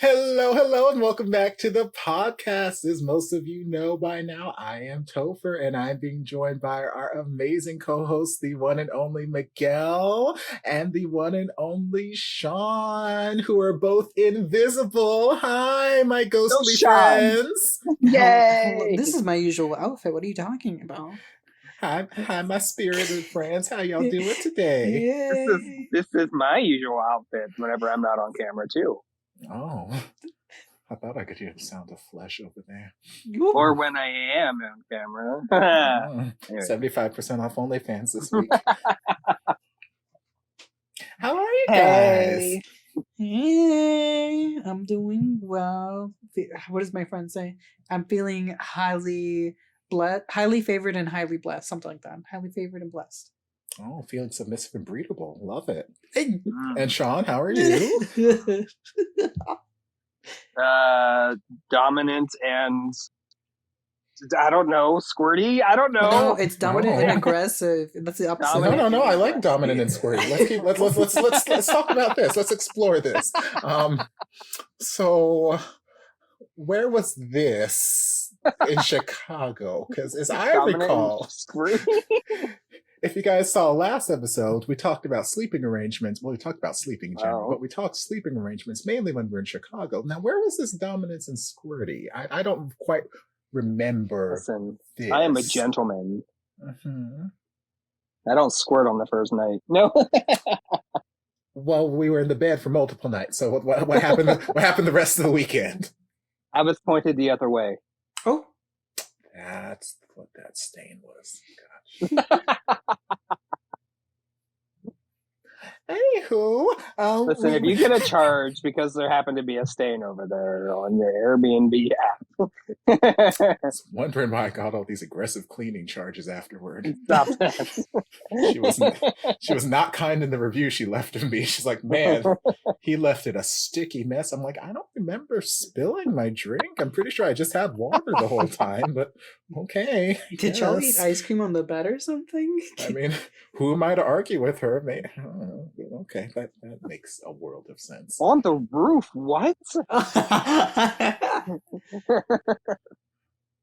Hello, hello, and welcome back to the podcast. As most of you know by now, I am Topher, and I'm being joined by our amazing co-hosts, the one and only Miguel and the one and only Sean, who are both invisible. Hi, my ghostly Sean. friends. Hello, Yay! this is my usual outfit. What are you talking about? Hi, my spirited friends. How y'all doing today? Yay! This is my usual outfit whenever I'm not on camera too, Oh, I thought I could hear the sound of flesh over there. or when I am on camera. Anyway. 75% off OnlyFans this week. How are you guys? Hey, Hey, I'm doing well. What does my friend say? I'm feeling highly favored and highly blessed, something like that. Highly favored and blessed. Oh, feeling submissive and breedable. Love it. Hey. And Sean, how are you? dominant and I don't know, squirty. I don't know. No, it's dominant and Oh. aggressive. That's the opposite. Dominant. No. I like dominant and squirty. Let's talk about this. Let's explore this. So where was this in Chicago? Because as I Dominant recall, and squirty. if you guys saw last episode, we talked about sleeping arrangements. Well, we talked about sleeping in general, but we talked sleeping arrangements mainly when we were in Chicago. Now, where was this dominance and squirty? I don't quite remember. Listen, this. I am a gentleman. Mm-hmm. I don't squirt on the first night. No. Well, we were in the bed for multiple nights. So what happened? What happened the rest of the weekend? I was pointed the other way. Oh, That's what that stain was. Gosh. Anywho, Listen, if you get a charge because there happened to be a stain over there on your Airbnb app. I was wondering why I got all these aggressive cleaning charges afterward. Stop that. She was not kind in the review she left of me. She's like, man, he left it a sticky mess. I'm like, I don't remember spilling my drink. I'm pretty sure I just had water the whole time, but okay. did y'all eat ice cream on the bed or something? I mean, who am I to argue with her? Okay, that makes a world of sense. On the roof? What?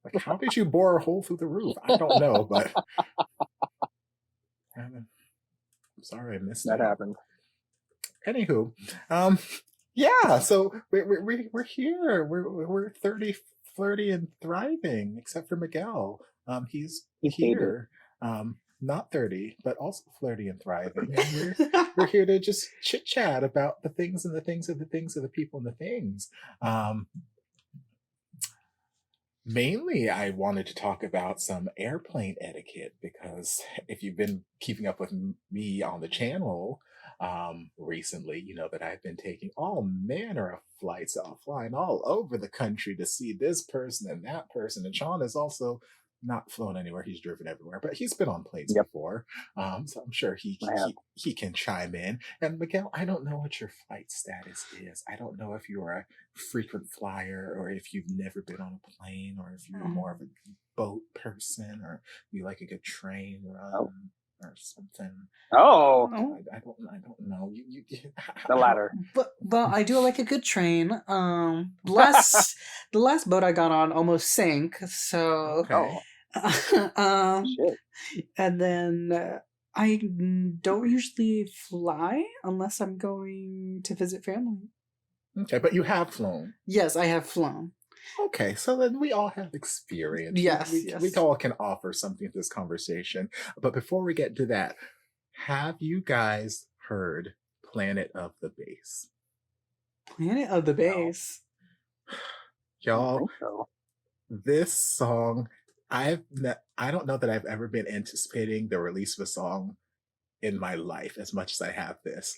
Like, how did you bore a hole through the roof? I don't know, but I'm sorry I missed that. Happened. Anywho, yeah. So we're here. We're 30, flirty, and thriving, except for Miguel. He's here. Not 30, but also flirty and thriving. And we're here to just chit chat about the things and the things of the things of the people and the things. Mainly, I wanted to talk about some airplane etiquette because if you've been keeping up with me on the channel recently, you know that I've been taking all manner of flights, flying all over the country to see this person and that person. And Sean is also not flown anywhere. He's driven everywhere, but he's been on planes before. So I'm sure he can chime in. And Miguel, I don't know what your flight status is. I don't know if you're a frequent flyer or if you've never been on a plane or if you're more of a boat person or you like a good train run or something. Oh, I don't know. You the latter. But I do like a good train. The last boat I got on almost sank, so okay. Shit. And then I don't usually fly unless I'm going to visit family. Okay, but you have flown. Yes, I have flown. Okay, so then we all have experience. Yes, we all can offer something to this conversation. But before we get to that, have you guys heard Planet of the Bass? Planet of the Bass? Y'all, this song, I don't know that I've ever been anticipating the release of a song in my life as much as I have this.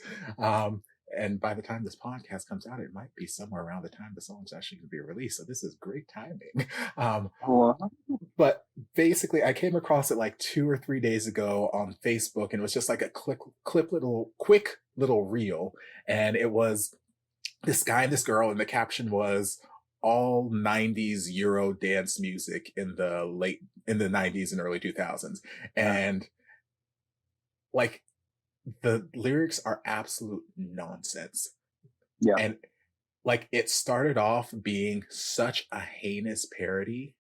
And by the time this podcast comes out, it might be somewhere around the time the song's actually going to be released. So this is great timing. But basically, I came across it like 2 or 3 days ago on Facebook, and it was just like a quick little reel. And it was this guy and this girl, and the caption was all 90s Euro dance music in the 90s and early 2000s. And like, the lyrics are absolute nonsense. Yeah. And like it started off being such a heinous parody,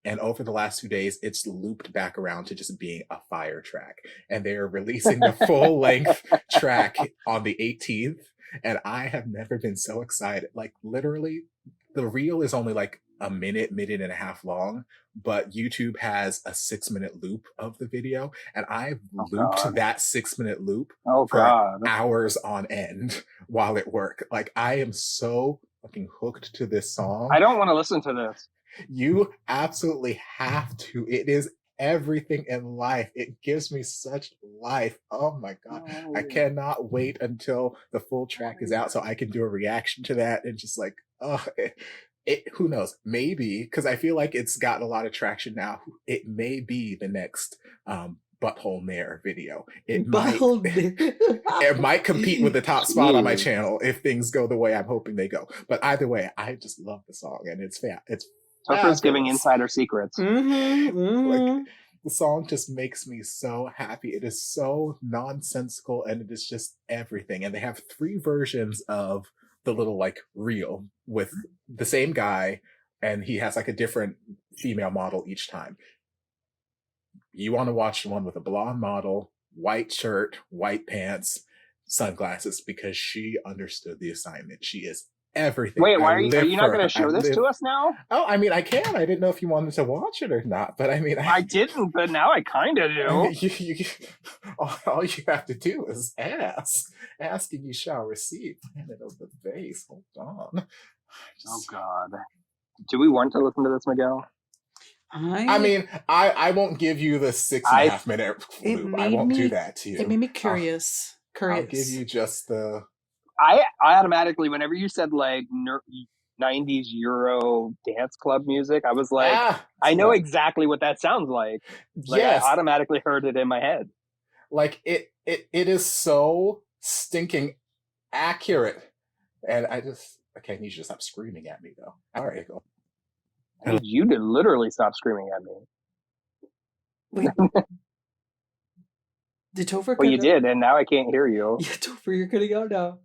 and over the last 2 days it's looped back around to just being a fire track, and they are releasing the full length track on the 18th, and I have never been so excited. Like literally the reel is only like a minute and a half long, but YouTube has a 6 minute loop of the video, and I've Oh looped God. that 6 minute loop Oh for God. hours on end while at work. Like I am so fucking hooked to this song. I don't want to listen to this. You absolutely have to. It is everything in life. It gives me such life. Oh my God. I cannot wait until the full track is out so I can do a reaction to that and just like, oh, who knows? Maybe, because I feel like it's gotten a lot of traction now. It may be the next Butthole Nair video. It might compete with the top spot on my channel if things go the way I'm hoping they go. But either way, I just love the song, and it's Topher's giving insider secrets. like the song just makes me so happy. It is so nonsensical, and it is just everything. And they have 3 versions of the little like reel with the same guy, and he has like a different female model each time. You want to watch the one with a blonde model, white shirt, white pants, sunglasses, because she understood the assignment. She is everything. Wait, why are you not going to show this to us now? Oh, I mean, I can. I didn't know if you wanted to watch it or not, but I mean, I didn't, but now I kind of do. I mean, all you have to do is ask. Ask and you shall receive. Planet of the Base. Hold on. Oh God. Do we want to listen to this, Miguel? I mean, I won't give you the 6.5 minute loop. I won't do that to you. It made me curious. I'll give you just the. I automatically, whenever you said like 90s Euro dance club music, I was like, I know exactly what that sounds like. Yes. I automatically heard it in my head. Like it is so stinking accurate. And okay, you should stop screaming at me though. All right, go. I need you to literally stop screaming at me. Wait. Did Topher? Well, you did, and now I can't hear you. Yeah, Topher, you're cutting out now.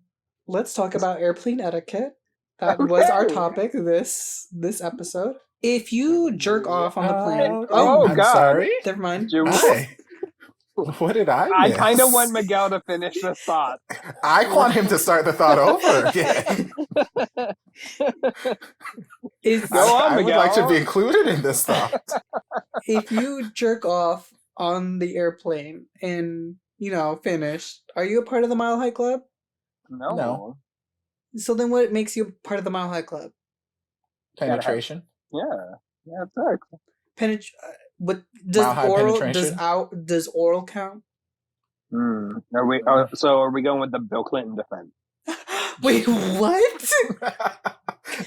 Let's talk about airplane etiquette. That was our topic this episode. If you jerk off on the plane, I'm God, sorry. Never mind. What did I miss? I kind of want Miguel to finish the thought. I want him to start the thought over again. I would like to be included in this thought. If you jerk off on the airplane and, finish, are you a part of the Mile High Club? No. So then what makes you a part of the Mile High Club? Penetration? Yeah, sex. Does oral count? Are we going with the Bill Clinton defense? Wait, what?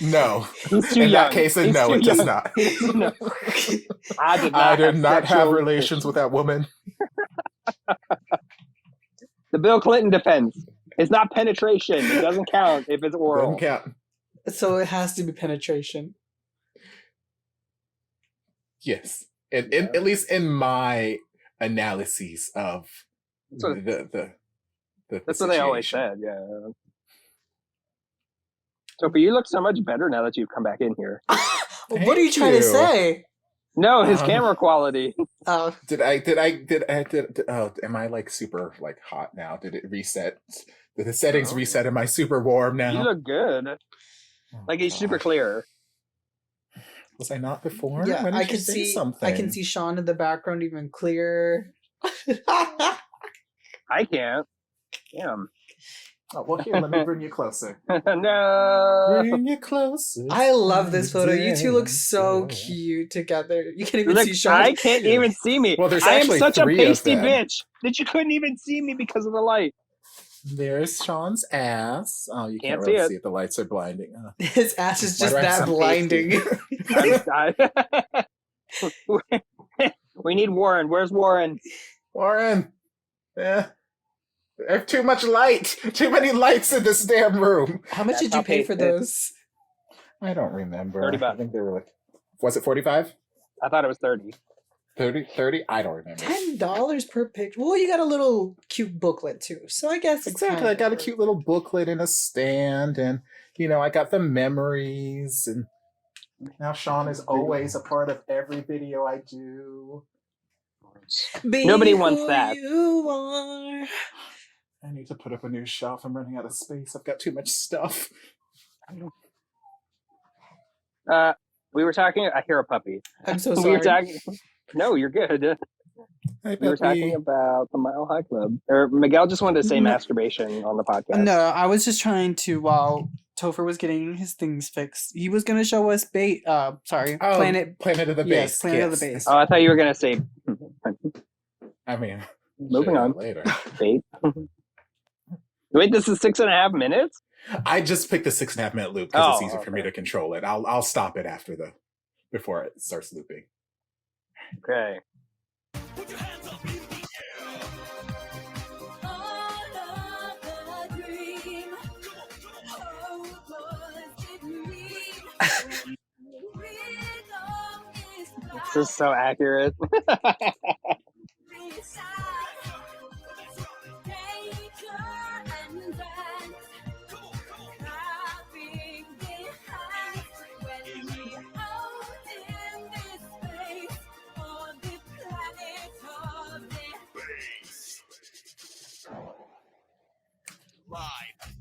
No. He's too in young. That case, no, it does not. No. I did not have relations with that woman. The Bill Clinton defense. It's not penetration. It doesn't count if it's oral. Doesn't count. So it has to be penetration. Yes. At least in my analyses of the that's what they always said, yeah. Topher, you look so much better now that you've come back in here. What are you trying to say? No, his camera quality. Oh, am I like super like hot now? Did it reset? Did the settings reset? Am I super warm now? You look good. Like he's super clear. Was I not before? Yeah, I can see something. I can see Sean in the background even clearer. I can't. Damn. Oh, well, here, let me bring you closer. No. Bring you closer. I love this photo. You two look so cute together. You can't even see Sean. I can't even see me. Well, there's I am actually such a 3 pasty of them. bitch that you couldn't even see me because of the light. There's Sean's ass. Oh, you can't see really it. see it. The lights are blinding. His ass is just that blinding. We need Warren. Where's Warren? Warren. Yeah. I have too much light. Too many lights in this damn room. How much did you pay for those? I don't remember. $30. I think they were like, was it 45? I thought it was 30. 30? I don't remember. $10 per picture. Well, you got a little cute booklet too. So I guess exactly. I got a cute little booklet and a stand, and I got the memories, and now Sean is always a part of every video I do. Be Nobody wants that. You are. I need to put up a new shelf. I'm running out of space. I've got too much stuff. We were talking. I hear a puppy. I'm so We sorry. were talking. No, you're good. Hi, We were talking about the Mile High Club. Or Miguel just wanted to say masturbation on the podcast. No, I was just trying to, while Topher was getting his things fixed, he was going to show us Planet of the Base. Yes, Planet of the Base. Oh, I thought you were going to say. I mean, moving on. Later. Bait. Wait, this is 6.5 minutes? I just picked the 6.5 minute loop because it's easier for me to control it. I'll stop it before it starts looping. Okay. Put your hands up in the air. All of the dream. How was it me? This is so accurate.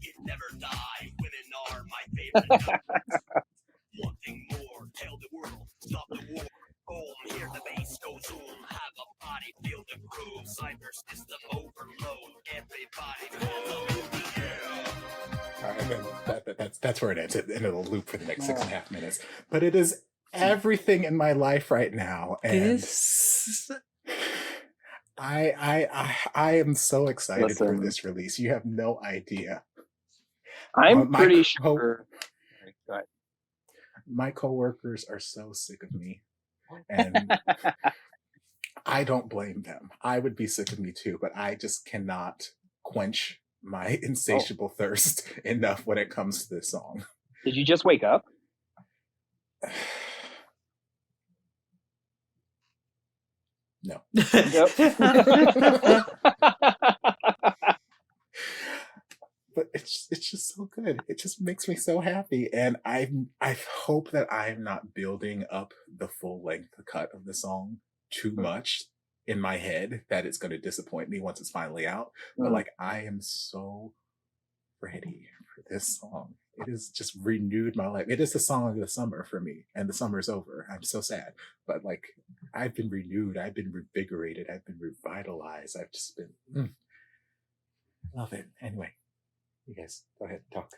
It never die. Women are my favorite. Wanting more, tell the world, stop the war. Home, hear the bass go zoom. Have a body, feel the groove. Cyber system overload. Everybody hands up in the air. And then that's where it ends. And it'll loop for the next 6.5 minutes. But it is everything in my life right now, and I am so excited for this release. You have no idea. I'm pretty sure. My coworkers are so sick of me, and I don't blame them. I would be sick of me too, but I just cannot quench my insatiable thirst enough when it comes to this song. Did you just wake up? No. But it's just so good. It just makes me so happy, and I hope that I'm not building up the full length cut of the song too much in my head that it's going to disappoint me once it's finally out. But like, I am so ready for this song. It has just renewed my life. It is the song of the summer for me, and the summer's over. I'm so sad, but like, I've been renewed. I've been revigorated. I've been revitalized. I've just been love it. Anyway, you guys go ahead and talk.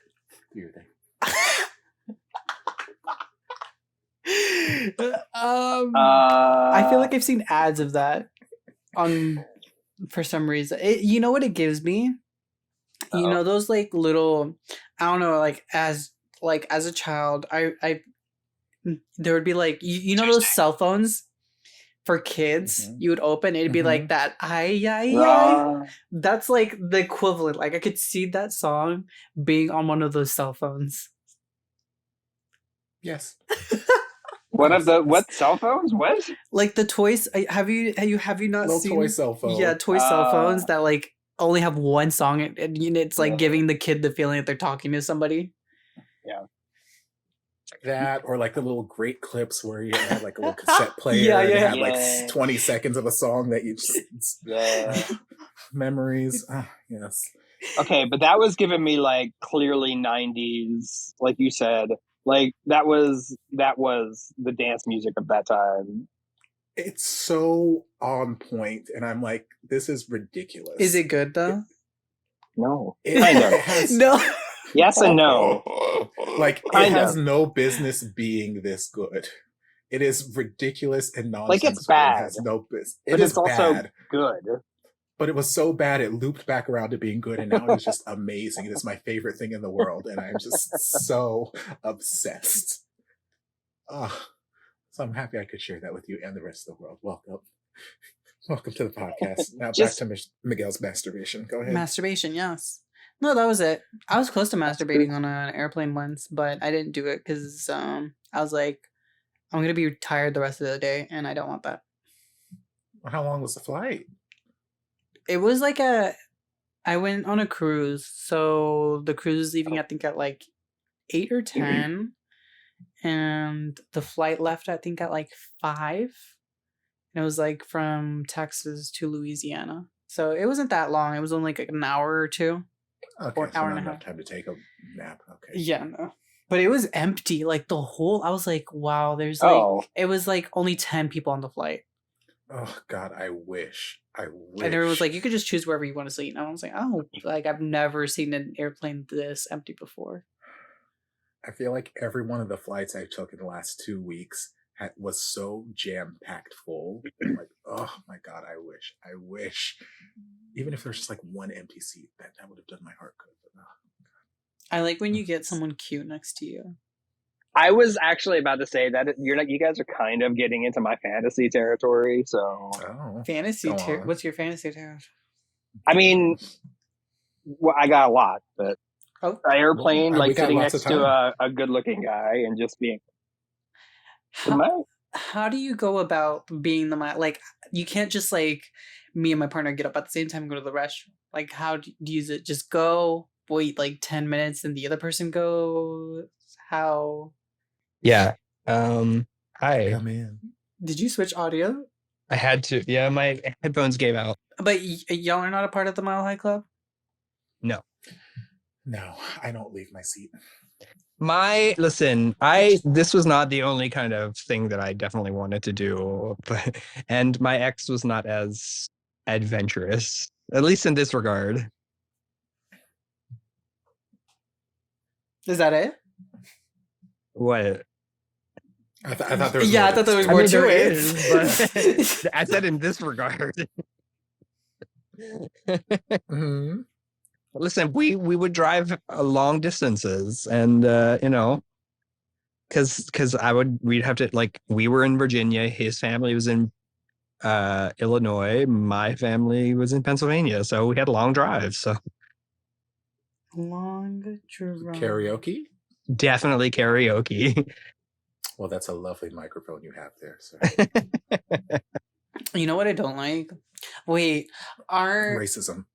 Do your thing. I feel like I've seen ads of that for some reason. You know what it gives me? You know those like little, I don't know, like as a child, I there would be like you know those cell phones for kids you would open, it'd be like that that's like the equivalent. Like I could see that song being on one of those cell phones. Yes. What cell phones? What? Like the toys. Have you not little seen toy cell phone? Yeah, toy cell phones that like only have one song, and it's like giving the kid the feeling that they're talking to somebody. Yeah. That, or like the little great clips where you have like a little cassette player and have like 20 seconds of a song that you just memories. Yes. Okay, but that was giving me like clearly 90s, like you said. Like that was the dance music of that time. It's so on point, and I'm like, this is ridiculous. Is it good though? No. It has, no. Yes and no. Like, it has no business being this good. It is ridiculous and nonsensical. Like, it's bad. It has no business. But it's also good. But it was so bad, it looped back around to being good, and now it's just amazing. It is my favorite thing in the world, and I'm just so obsessed. So I'm happy I could share that with you and the rest of the world. Welcome to the podcast. Now back to Miguel's masturbation. Go ahead. Masturbation, yes. No, that was it. I was close to masturbating on an airplane once, but I didn't do it because I was like, I'm going to be tired the rest of the day, and I don't want that. How long was the flight? It was like I went on a cruise, so the cruise is leaving, I think, at like 8 or 10, and the flight left, I think, at like 5. And it was like from Texas to Louisiana. So it wasn't that long. It was only like an hour or two. Okay, or so hour not and a enough half. time to take a nap. Okay. Yeah, no. But it was empty. Like the whole, I was like, wow, there's like, it was like only 10 people on the flight. Oh God, I wish. And everyone was like, you could just choose wherever you want to sleep. And I was like, oh, like I've never seen an airplane this empty before. I feel like every one of the flights I took in the last 2 weeks was so jam-packed full. Like, oh my God, I wish. Even if there's just like one empty seat, that would have done my heart good. But, I like when you get someone cute next to you. I was actually about to say that you guys are kind of getting into my fantasy territory. So fantasy what's your fantasy territory? I mean, well, I got a lot, but an airplane, like sitting next to a good-looking guy and just being. How do you go about being the like? You can't just like me and my partner get up at the same time and go to the restroom. Like, how do you use it? Just go, wait like 10 minutes, and the other person goes. How? Yeah. Hi. Come in. Did you switch audio? I had to. Yeah, my headphones gave out. But y'all are not a part of the Mile High Club? No. No, I don't leave my seat. This was not the only kind of thing that I definitely wanted to do, and my ex was not as adventurous, at least in this regard. Is that it? What? I thought there was I thought there was more to it. But I said in this regard. Mm-hmm. Listen, we would drive long distances, and because we'd have to, like, we were in Virginia, his family was in Illinois, my family was in Pennsylvania, so we had long drives. So long drive. Karaoke? Definitely karaoke. Well, that's a lovely microphone you have there, sir. You know what I don't like? Wait, our racism.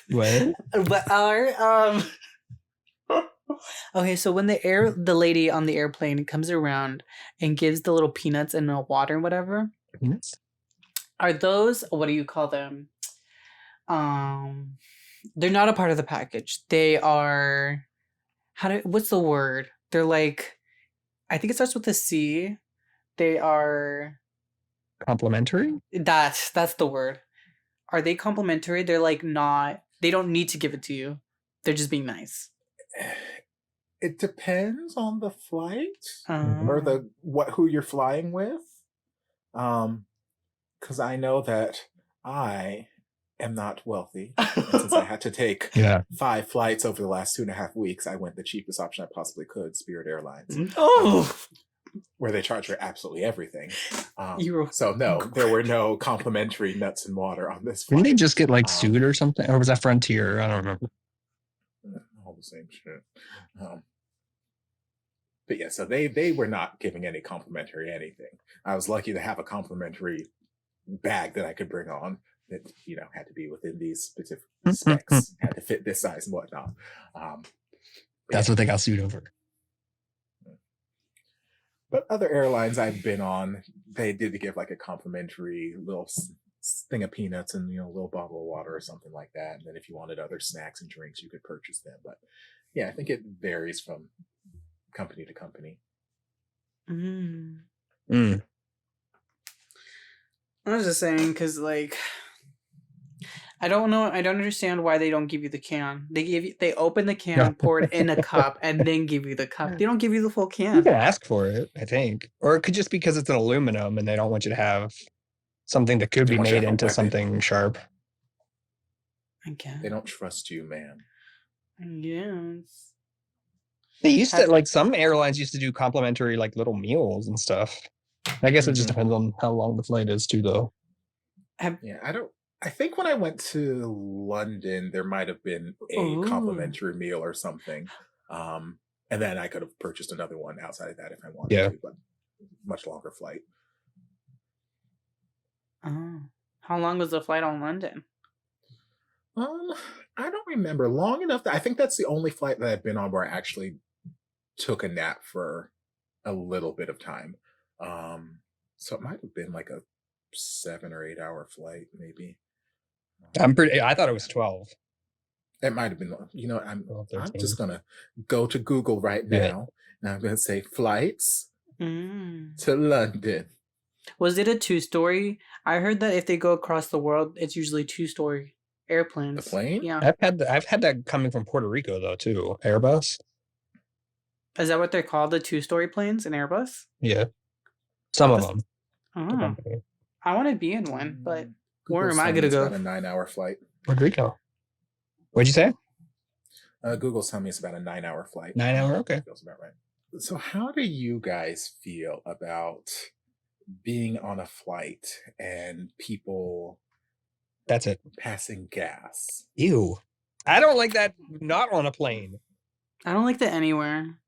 What? But our okay, so when the lady on the airplane comes around and gives the little peanuts and the water and whatever, peanuts? Are those, what do you call them? They're not a part of the package. They are what's the word? They're like, I think it starts with a C. They are complimentary? That's the word. Are they complimentary? They're like not, they don't need to give it to you. They're just being nice. It depends on the flight or who you're flying with. Because I know that I am not wealthy. And since I had to take 5 flights over the last 2.5 weeks, I went the cheapest option I possibly could, Spirit Airlines. Where they charge for absolutely everything. So no, there were no complimentary nuts and water on this flight. Didn't they just get like sued or something? Or was that Frontier? I don't remember. All the same shit. But yeah, so they were not giving any complimentary anything. I was lucky to have a complimentary bag that I could bring on that, had to be within these specific specs, had to fit this size and whatnot. That's what they got sued over. But other airlines I've been on, they did give like a complimentary little thing of peanuts and a little bottle of water or something like that. And then if you wanted other snacks and drinks, you could purchase them. But yeah, I think it varies from company to company. I was just saying, because like, I don't understand why they don't give you the can. They open the can, pour it in a cup, and then give you the cup. They don't give you the full can. You can ask for it, I think. Or it could just be because it's an aluminum and they don't want you to have something that could be made into something sharp. I guess. They don't trust you, man. I guess. They used to, like, some airlines used to do complimentary, like, little meals and stuff. I guess it just depends on how long the flight is, too, though. I think when I went to London, there might have been a complimentary meal or something. And then I could have purchased another one outside of that if I wanted to, but much longer flight. How long was the flight on London? I don't remember. Long enough that I think that's the only flight that I've been on where I actually took a nap for a little bit of time. So it might have been like a 7 or 8 hour flight, maybe. I thought it was 12. It might have been, I'm 12, I'm 13. just gonna go to Google right now, and I'm gonna say flights to London. Was it a 2-story? I heard that if they go across the world, it's usually 2-story airplanes. The plane? Yeah. I've had that coming from Puerto Rico though too. Airbus. Is that what they're called? The 2-story planes, an Airbus? Yeah. Some of them. Oh. I want to be in one, but where am I going to go? It's about a 9-hour flight. Puerto Rico. What'd you say? Google's telling me it's about a 9-hour flight. 9 hour? Okay. Feels about right. So how do you guys feel about being on a flight and people That's it. passing gas? Ew. I don't like that not on a plane. I don't like that anywhere.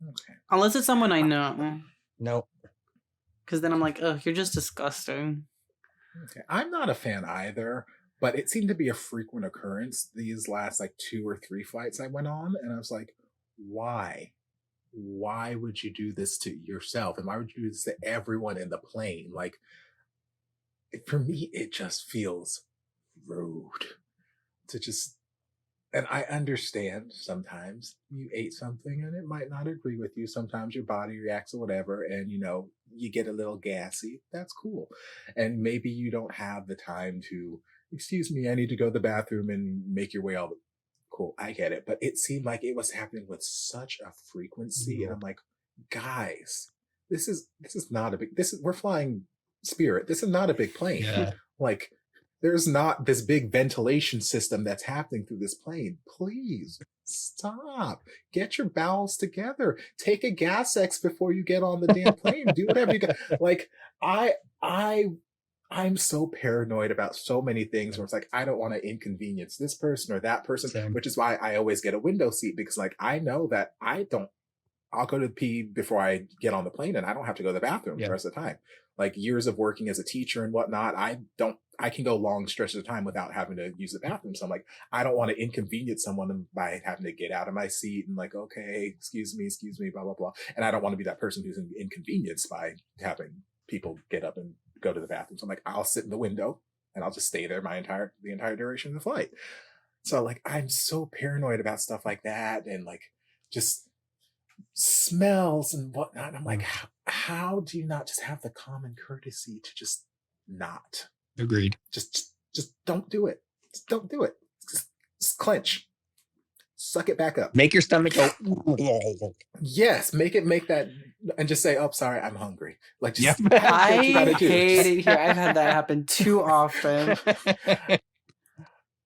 Okay. Unless it's someone I know. No. Because then I'm like, oh, you're just disgusting. Okay. I'm not a fan either, but it seemed to be a frequent occurrence these last like 2 or 3 flights I went on, and I was like, why? Why would you do this to yourself? And why would you do this to everyone in the plane? Like, for me, it just feels rude to just, and I understand sometimes you ate something and it might not agree with you. Sometimes your body reacts or whatever, and you get a little gassy. That's cool. And maybe you don't have the time to, excuse me, I need to go to the bathroom and make your way all the, cool, I get it. But it seemed like it was happening with such a frequency. And I'm like, guys, this is not a big, we're flying Spirit. This is not a big plane. Yeah. Like, there's not this big ventilation system that's happening through this plane. Please stop. Get your bowels together. Take a gas X before you get on the damn plane. Do whatever you got. Like, I'm so paranoid about so many things where it's like, I don't want to inconvenience this person or that person, Same. which is why I always get a window seat, because like, I know that I'll go to pee before I get on the plane, and I don't have to go to the bathroom the rest of the time. Like, years of working as a teacher and whatnot, I can go long stretches of time without having to use the bathroom. So I'm like, I don't want to inconvenience someone by having to get out of my seat and like, okay, excuse me, blah, blah, blah. And I don't want to be that person who's inconvenienced by having people get up and go to the bathroom. So I'm like, I'll sit in the window and I'll just stay there the entire duration of the flight. So like, I'm so paranoid about stuff like that, and like just smells and whatnot. I'm like, how do you not just have the common courtesy to just not? Agreed. Just don't do it. Just don't do it. Just clench. Suck it back up. Make your stomach go. Yes, make that, and just say, "Oh, sorry, I'm hungry." Like, just I hate it here. I've had that happen too often.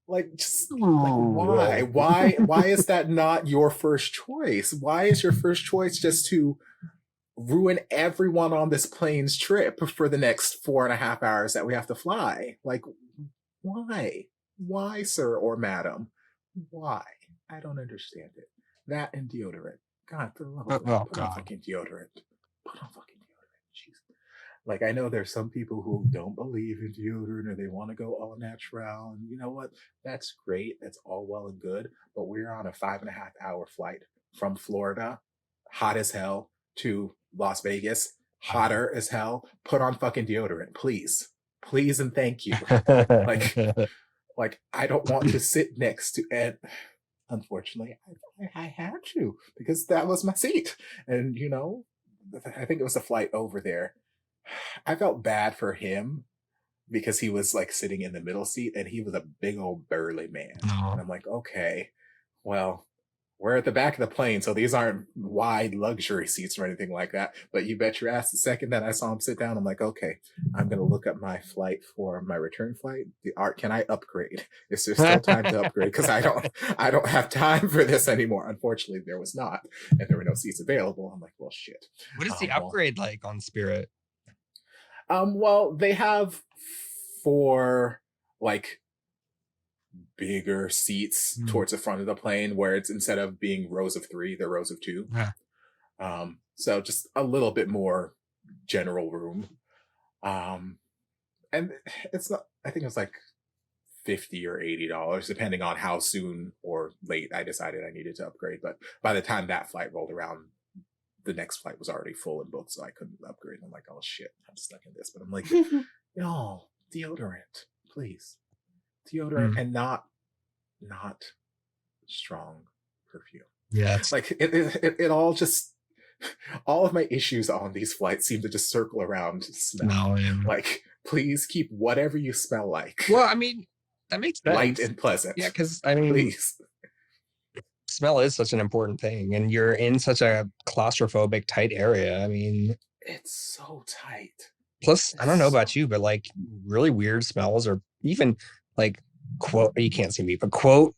Like, just like, why is that not your first choice? Why is your first choice just to ruin everyone on this plane's trip for the next 4.5 hours that we have to fly? Like, why, sir or madam? Why? I don't understand it. That and deodorant. God, for the love of God, put on fucking deodorant. Put on fucking deodorant. Jeez. Like, I know there's some people who don't believe in deodorant or they want to go all natural. And you know what? That's great. That's all well and good. But we're on a 5.5 hour flight from Florida, hot as hell, to Las Vegas, hotter as hell. Put on fucking deodorant, please. Please and thank you. Like I don't want to sit next to Ed. Unfortunately, I had to, because that was my seat. And, I think it was a flight over there. I felt bad for him because he was like sitting in the middle seat, and he was a big old burly man. And I'm like, okay, well, we're at the back of the plane, so these aren't wide luxury seats or anything like that. But you bet your ass the second that I saw him sit down, I'm like, okay, I'm going to look up my flight for my return flight. Can I upgrade? Is there still time to upgrade? Because I don't have time for this anymore. Unfortunately, there was not, and there were no seats available. I'm like, well, shit. What is the upgrade like on Spirit? Well, they have 4 like bigger seats towards the front of the plane, where it's, instead of being rows of 3, they're rows of 2. Yeah. So just a little bit more general room. And it's not, I think it was like $50 or $80, depending on how soon or late I decided I needed to upgrade. But by the time that flight rolled around, the next flight was already full and booked, so I couldn't upgrade. I'm like, oh shit, I'm stuck in this. But I'm like, no, deodorant, please. Deodorant and not strong perfume. Yeah. Like it all just, all of my issues on these flights seem to just circle around smell. Like, please keep whatever you smell like. Well, I mean, that makes sense. Light and pleasant. Yeah, because I mean, please. Smell is such an important thing, and you're in such a claustrophobic, tight area. I mean, it's so tight. Plus, I don't know about you, but like really weird smells, or even like quote, you can't see me, but quote,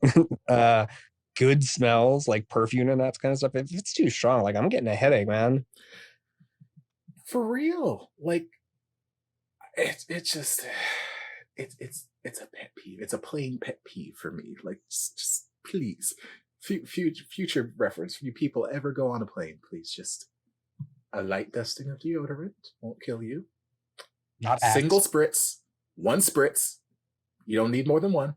good smells like perfume and that kind of stuff. If it's too strong, like I'm getting a headache, man. For real, like it's a pet peeve. It's a plain pet peeve for me. Like, just please. Future reference, if you people ever go on a plane, please just a light dusting of deodorant won't kill you. Not single spritz, one spritz. You don't need more than one,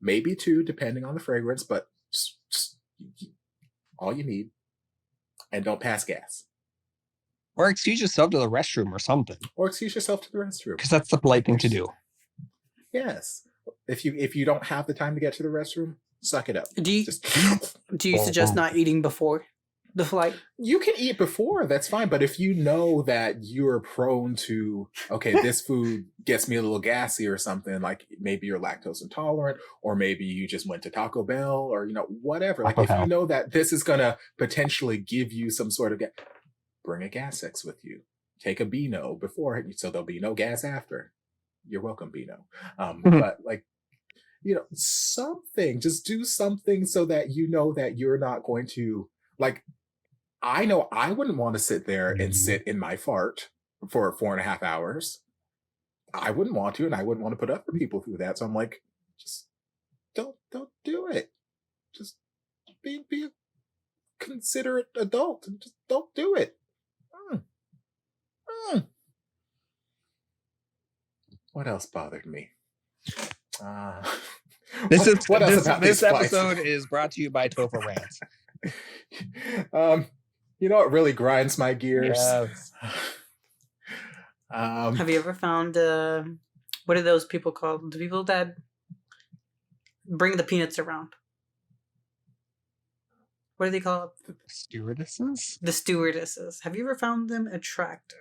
maybe two, depending on the fragrance, but just all you need. And don't pass gas. Or excuse yourself to the restroom or something. Or excuse yourself to the restroom, because that's the polite thing to do. Yes, if you don't have the time to get to the restroom, suck it up. Do you suggest not eating before the flight? You can eat before, that's fine. But if you know that you're prone to, okay, this food gets me a little gassy or something, like maybe you're lactose intolerant, or maybe you just went to Taco Bell, or, whatever. Like, if you know that this is going to potentially give you some sort of bring a gas X with you. Take a Beano before, so there'll be no gas after. You're welcome, Beano. But like, something, just do something so that you know that you're not going to, like, I know I wouldn't want to sit there and sit in my fart for 4.5 hours. I wouldn't want to, and I wouldn't want to put other people through that. So I'm like, just don't do it. Just be a considerate adult and just don't do it. What else bothered me? This episode is brought to you by Topher Rants. What really grinds my gears? Yes. Have you ever found what are those people called? The people that bring the peanuts around. What are they called? The stewardesses? The stewardesses. Have you ever found them attractive?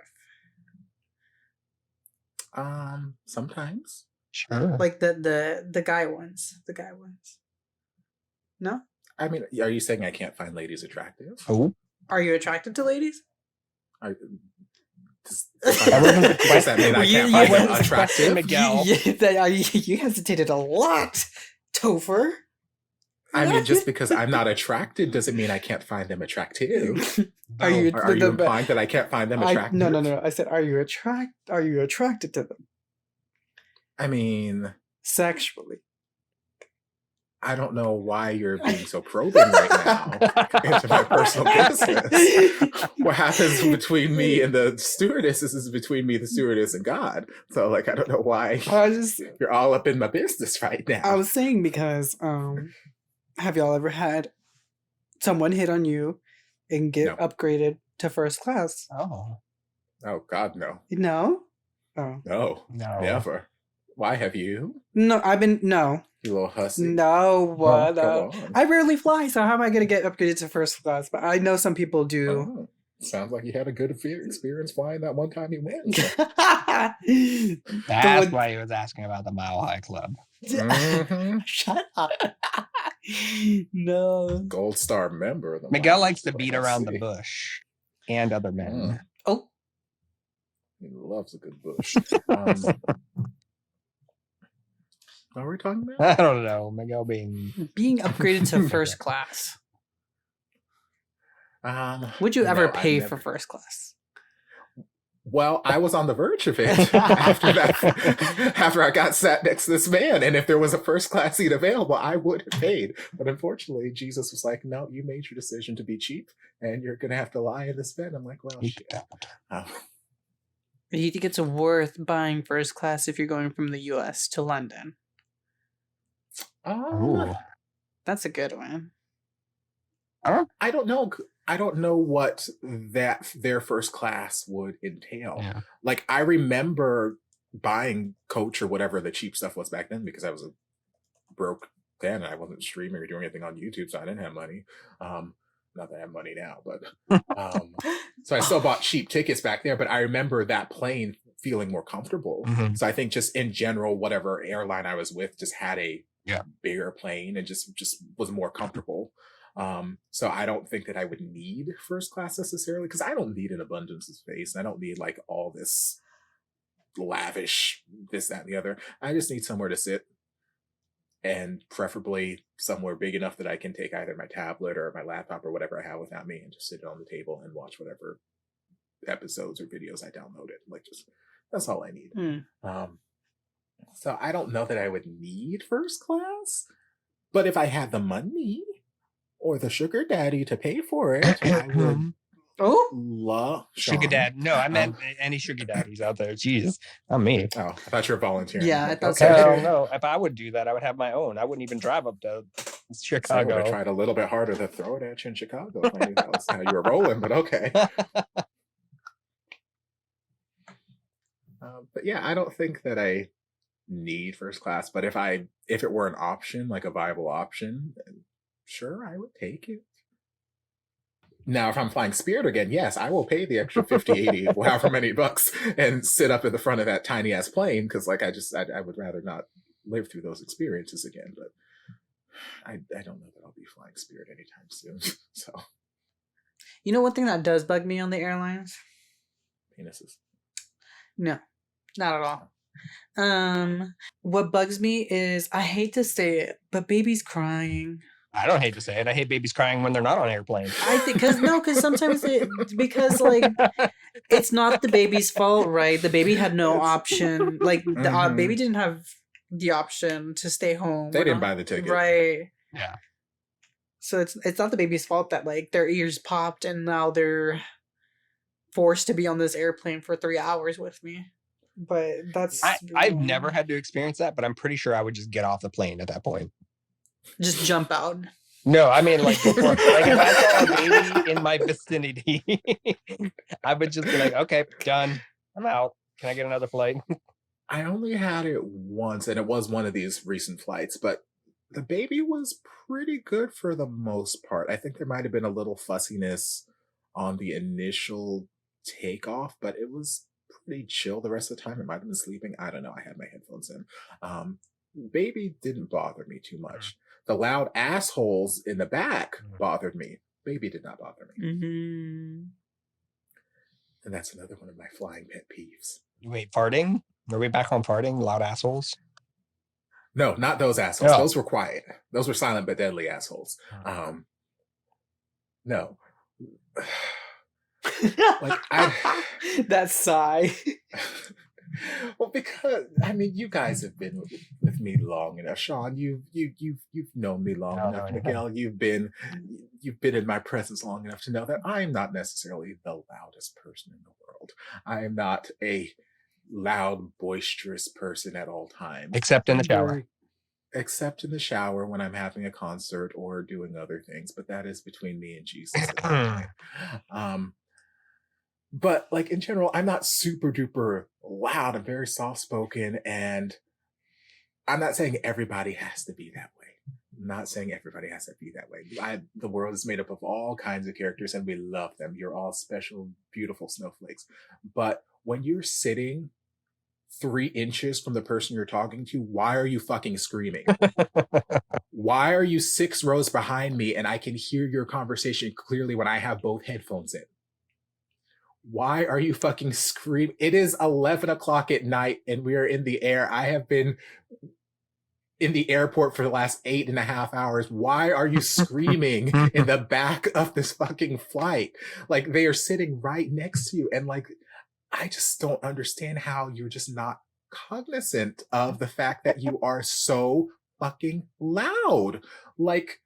Sometimes. Sure. Like the guy ones. The guy ones. No? I mean, are you saying I can't find ladies attractive? Oh. Are you attracted to ladies? Does that mean I can't find them attractive? Miguel. You hesitated a lot, Topher. I mean, just because I'm not attracted doesn't mean I can't find them attractive. Are you implying that I can't find them attractive? No. I said, are you attracted to them? I mean, sexually. I don't know why you're being so probing right now into my personal business. What happens between me and the stewardesses is between me, the stewardess, and God. So, like, I don't know why you're all up in my business right now. I was saying because, have y'all ever had someone hit on you and get upgraded to first class? Oh God, no. No? Oh. No, never. Why have you? No, no. You little hussy. No, I rarely fly, so how am I going to get upgraded to first class? But I know some people do. Oh, sounds like you had a good experience flying that one time you went. That's why he was asking about the Mile High Club. Mm-hmm. Shut up. No. Gold Star member. Of the Miguel likes to beat around the bush and other men. Oh. He loves a good bush. What are we talking about? I don't know. Miguel being upgraded to first class. Would you ever pay for first class? Well, I was on the verge of it after I got sat next to this man. And if there was a first class seat available, I would have paid. But unfortunately, Jesus was like, no, you made your decision to be cheap and you're going to have to lie in this bed. I'm like, well, shit. Do you think it's worth buying first class if you're going from the US to London? Ooh. That's a good one. I don't know. I don't know what their first class would entail. Yeah. Like, I remember buying Coach or whatever the cheap stuff was back then because I was a broke then. I wasn't streaming or doing anything on YouTube, so I didn't have money. Not that I have money now, but so I still bought cheap tickets back there. But I remember that plane feeling more comfortable. Mhm. So I think just in general, whatever airline I was with just had a bigger plane and just was more comfortable. So I don't think that I would need first class necessarily, because I don't need an abundance of space. I don't need like all this lavish this, that, and the other. I just need somewhere to sit, and preferably somewhere big enough that I can take either my tablet or my laptop or whatever I have without me and just sit on the table and watch whatever episodes or videos I downloaded. Like, just that's all I need. So I don't know that I would need first class, but if I had the money or the sugar daddy to pay for it, I would love sugar dad. No, I meant any sugar daddies out there. Jeez, not me. Oh, I thought you were volunteering. Yeah, I thought Okay, so. no. If I would do that, I would have my own. I wouldn't even drive up to Chicago. I would have tried a little bit harder to throw it at you in Chicago if I knew that was how you were rolling, but okay. But yeah, I don't think that I need first class, but if it were an option, like a viable option, then sure, I would take it. Now, if I'm flying Spirit again, yes, I will pay the extra 50, 80, however many bucks and sit up in the front of that tiny ass plane, because like I would rather not live through those experiences again. But I don't know that I'll be flying Spirit anytime soon. So, you know, one thing that does bug me on the airlines? Penises. No, not at all. What bugs me is, I hate to say it, but baby's crying. I don't hate to say it. I hate babies crying when they're not on airplanes. I think because sometimes because like it's not the baby's fault, right? The baby had no option. Like the baby didn't have the option to stay home. They didn't buy the ticket, right? Yeah. So it's not the baby's fault that like their ears popped and now they're forced to be on this airplane for 3 hours with me. But that's I've never had to experience that, but I'm pretty sure I would just get off the plane at that point. Just jump out. No, I mean like before, like if I saw a baby in my vicinity, I would just be like, okay, done. I'm out. Can I get another flight? I only had it once, and it was one of these recent flights, but the baby was pretty good for the most part. I think there might have been a little fussiness on the initial takeoff, but it was pretty chill the rest of the time. It might have been sleeping. I don't know. I had my headphones in. Baby didn't bother me too much. The loud assholes in the back bothered me. Baby did not bother me. Mm-hmm. And that's another one of my flying pet peeves. Wait, farting? Are we back on farting? Loud assholes? No, not those assholes. Oh. Those were quiet. Those were silent but deadly assholes. No. Like that sigh. Well, because I mean, you guys have been with me long enough. Sean, you've known me long enough. Miguel, you've been in my presence long enough to know that I'm not necessarily the loudest person in the world. I am not a loud, boisterous person at all times. Except in the shower. Except in the shower when I'm having a concert or doing other things, but that is between me and Jesus. But like in general, I'm not super duper loud. I'm very soft spoken, and I'm not saying everybody has to be that way. I'm not saying everybody has to be that way. The world is made up of all kinds of characters, and we love them. You're all special, beautiful snowflakes. But when you're sitting 3 inches from the person you're talking to, why are you fucking screaming? Why are you 6 rows behind me and I can hear your conversation clearly when I have both headphones in? Why are you fucking screaming? It is 11 o'clock at night and we are in the air. I have been in the airport for the last 8.5 hours. Why are you screaming in the back of this fucking flight? Like, they are sitting right next to you. And like, I just don't understand how you're just not cognizant of the fact that you are so fucking loud. Like,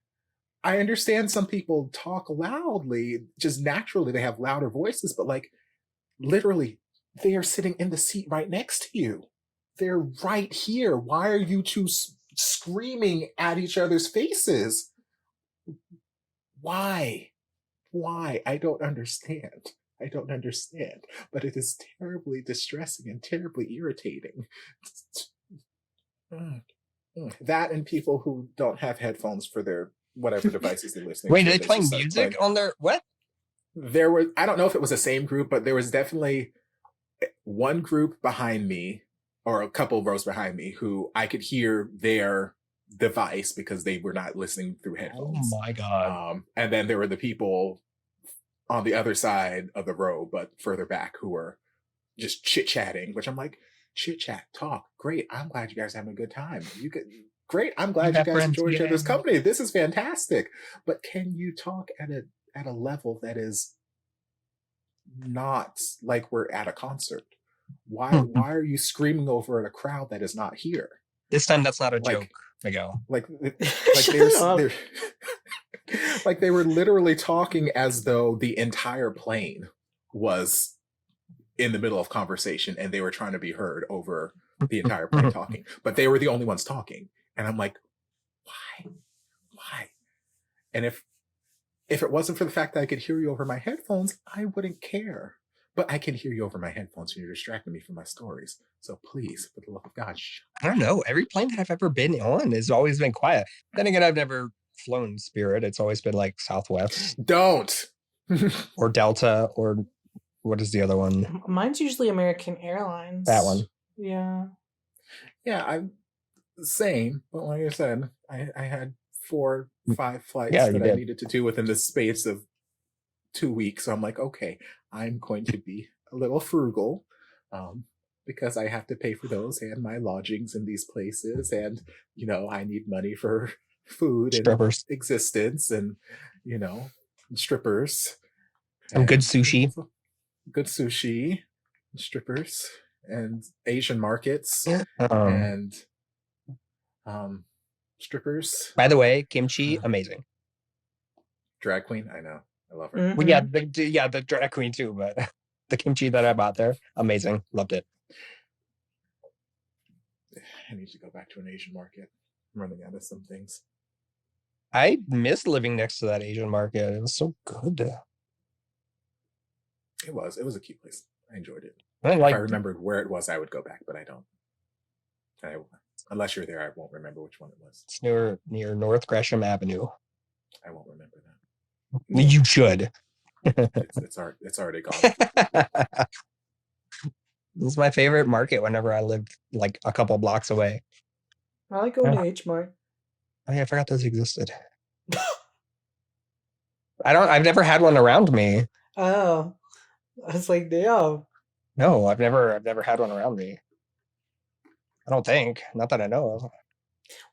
I understand some people talk loudly, just naturally they have louder voices, but like literally they are sitting in the seat right next to you. They're right here. Why are you two screaming at each other's faces. Why? I don't understand. But it is terribly distressing and terribly irritating. That and people who don't have headphones for their whatever devices they're listening Wait, to. are they playing music on their what? There were, I don't know if it was the same group, but there was definitely one group behind me, or a couple of rows behind me, who I could hear their device because they were not listening through headphones. Oh my god. And then there were the people on the other side of the row, but further back, who were just chit-chatting, which I'm like, chit-chat, talk, great. I'm glad you guys are having a good time. Great. I'm glad you guys enjoy each other's company. This is fantastic. But can you talk at a level that is not like we're at a concert? Why are you screaming over at a crowd that is not here? This time that's not a joke, Miguel. Like like they were literally talking as though the entire plane was in the middle of conversation and they were trying to be heard over the entire plane talking. But they were the only ones talking. And I'm like, why? And if it wasn't for the fact that I could hear you over my headphones, I wouldn't care. But I can hear you over my headphones and you're distracting me from my stories. So please, for the love of God, I don't know. Every plane that I've ever been on has always been quiet. Then again, I've never flown Spirit. It's always been like Southwest. Don't. Or Delta, or what is the other one? Mine's usually American Airlines. That one. Yeah. Yeah, I'm same. But like I said, I had 4, 5 flights that I needed to do within the space of 2 weeks. So I'm like, okay, I'm going to be a little frugal, because I have to pay for those and my lodgings in these places, and I need money for food strippers. And existence, and strippers, and good sushi, strippers, and Asian markets, and strippers. By the way, kimchi, amazing. Drag queen, I know, I love her. Mm-hmm. Well, the drag queen too, but the kimchi that I bought there, amazing, loved it. I need to go back to an Asian market. I'm running out of some things. I miss living next to that Asian market. It was so good. It was a cute place. I enjoyed it. If I remembered where it was, I would go back, but I don't. Unless you're there, I won't remember which one it was. It's near North Gresham Avenue. I won't remember that. You should. It's already gone. This is my favorite market whenever I lived like a couple blocks away. I like going to H Mart. Oh yeah, I forgot those existed. I've never had one around me. Oh. I was like, damn. No, I've never had one around me. I don't think. Not that I know of.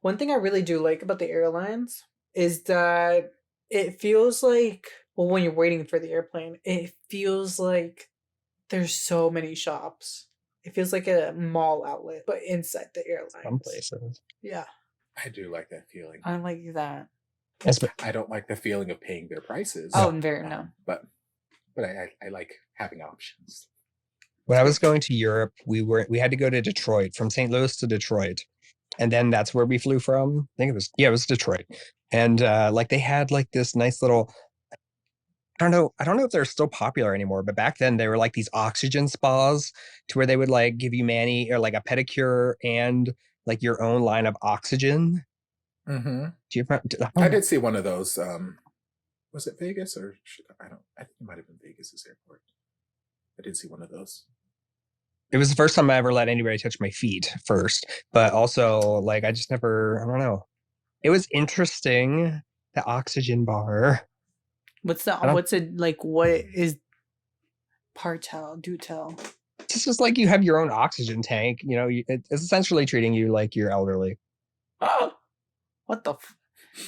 One thing I really do like about the airlines is that it feels like, well, when you're waiting for the airplane, it feels like there's so many shops. It feels like a mall outlet, but inside the airline. Some places. Yeah. I do like that feeling. I like that. I don't like the feeling of paying their prices. Oh, very no. But I like having options. When I was going to Europe, we had to go to Detroit, from St. Louis to Detroit. And then that's where we flew from. I think it was Detroit. And they had like this nice little, I don't know if they're still popular anymore, but back then they were like these oxygen spas to where they would like give you mani or like a pedicure and like your own line of oxygen. Mm-hmm. I did see one of those. Was it Vegas or Chicago? I think it might have been Vegas's airport. I did see one of those. It was the first time I ever let anybody touch my feet first, but also like I just never, I don't know. It was interesting. The oxygen bar. What is Partel? Do tell. It's just like you have your own oxygen tank. It's essentially treating you like you're elderly. Oh, what the?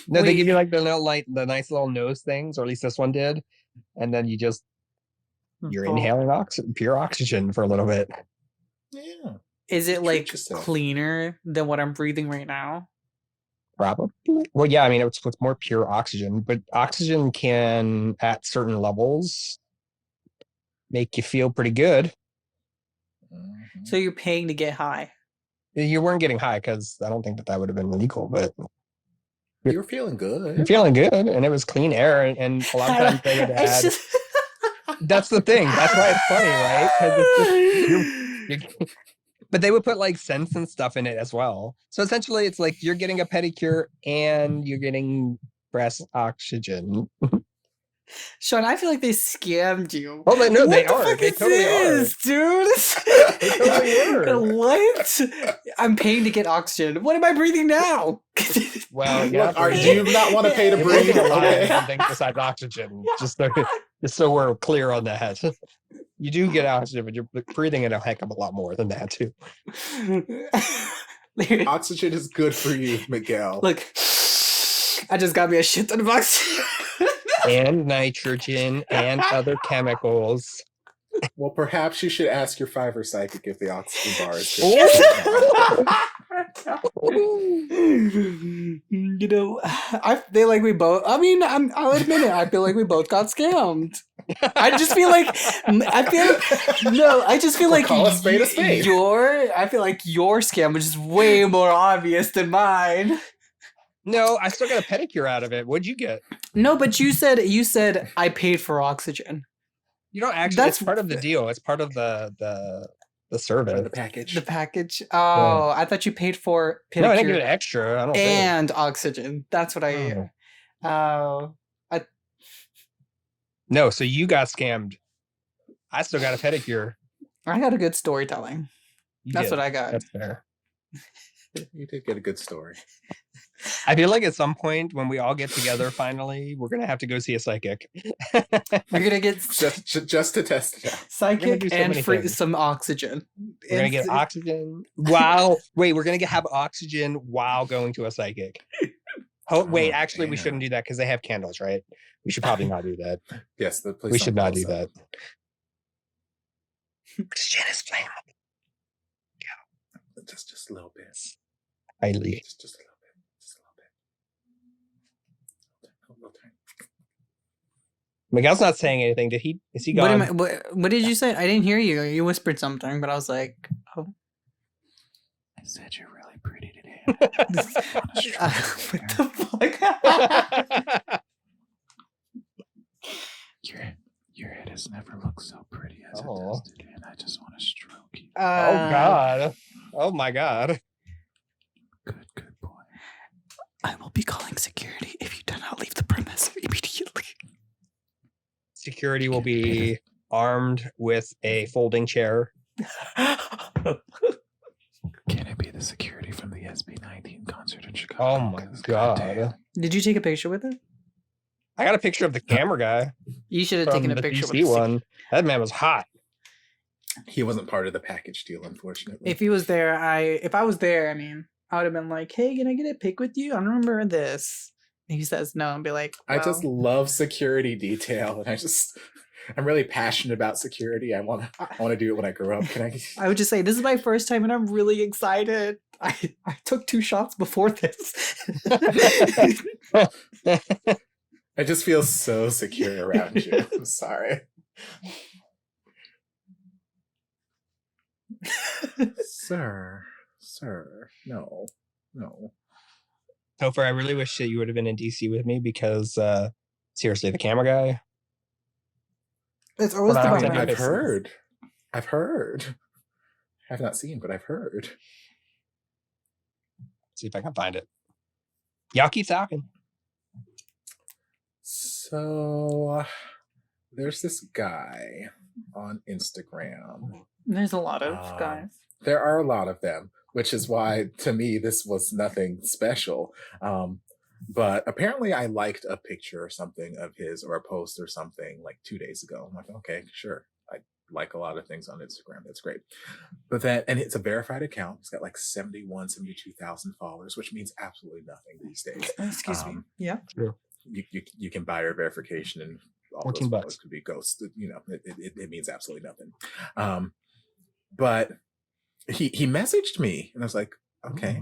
No, they give you like the nice little nose things, or at least this one did, and then you're inhaling pure oxygen for a little bit. Yeah. Is it like cleaner than what I'm breathing right now? Probably. Well, yeah, I mean, it's more pure oxygen, but oxygen can, at certain levels, make you feel pretty good. So you're paying to get high? You weren't getting high because I don't think that would have been legal, but You were feeling good. you're feeling good, and it was clean air, and a lot of times they would add. That's the thing. That's why it's funny, right? Because it's just but they would put like scents and stuff in it as well. So essentially, it's like you're getting a pedicure and you're getting breast oxygen. Sean, I feel like they scammed you. Oh, no, they What the are. fuck They is totally this, are. They totally are. What? I'm paying to get oxygen. What am I breathing now? Well, yeah. Do you not want to pay to You're breathe? breathing a lot of Okay. something besides oxygen. Just so we're clear on that. You do get oxygen, but you're breathing in a heck of a lot more than that too. Oxygen is good for you, Miguel. Look, I just got me a shit ton of oxygen. And nitrogen and other chemicals. Well, perhaps you should ask your Fiverr psychic if the oxygen bar is good. You know, I feel like we both. I mean, I'll admit it. I feel like we both got scammed. I just feel like Call a spade a spade. I feel like your scam was just way more obvious than mine. No, I still got a pedicure out of it. What'd you get? No, but you said I paid for oxygen. You don't actually. That's part of the deal. It's part of the service. The package. The package. Oh, yeah. I thought you paid for pedicure. No, I didn't get an extra. I don't. And oxygen. That's what I. No, so you got scammed. I still got a pedicure. I got a good storytelling. That's what I got. That's fair. You did get a good story. I feel like at some point when we all get together, finally, we're gonna have to go see a psychic. We're gonna get just to test it out. Psychic and some oxygen. We're gonna get oxygen. Wow! Wait, we're gonna have oxygen while going to a psychic. Wait, actually, we shouldn't do that because they have candles, right? We should probably not do that. Yes, we should not do that. Oxygen is flammable. Yeah, just a little bit. Highly. Just a little bit. Miguel's not saying anything. Did he? Is he gone? What did you say? I didn't hear you. You whispered something, but I was like, "Oh." I said you're really pretty today. What the fuck? Your head has never looked so pretty as it does today, and I just want to stroke you. Oh God! Oh my God! Good boy. I will be calling security if you do not leave the premise immediately. Security will be armed with a folding chair. Can it be the security from the SB19 concert in Chicago? Oh my God! Did you take a picture with it? I got a picture of the camera guy. You should have taken a picture with the one. That man was hot. He wasn't part of the package deal, unfortunately. If he was there, if I was there, I mean, I would have been like, "Hey, can I get a pic with you? I don't remember this." And he says no, and be like, well, I just love security detail, and I'm really passionate about security. I want to do it when I grow up. Can I? I would just say this is my first time, and I'm really excited. I took 2 shots before this. I just feel so secure around you. I'm sorry. Sir, no. Topher, I really wish that you would have been in DC with me because, seriously, the camera guy. It's always I've heard. I've not seen, but I've heard. See if I can find it. Y'all keep talking. So, there's this guy on Instagram. There's a lot of guys. There are a lot of them, which is why, to me, this was nothing special. But apparently I liked a picture or something of his, or a post or something like 2 days ago. I'm like, okay, sure. I like a lot of things on Instagram. That's great. But then, and it's a verified account. It's got like 72,000 followers, which means absolutely nothing these days. Excuse me. Yeah. True. You can buy your verification and all those followers could be ghosted. You know, it means absolutely nothing. But he messaged me and I was like, okay.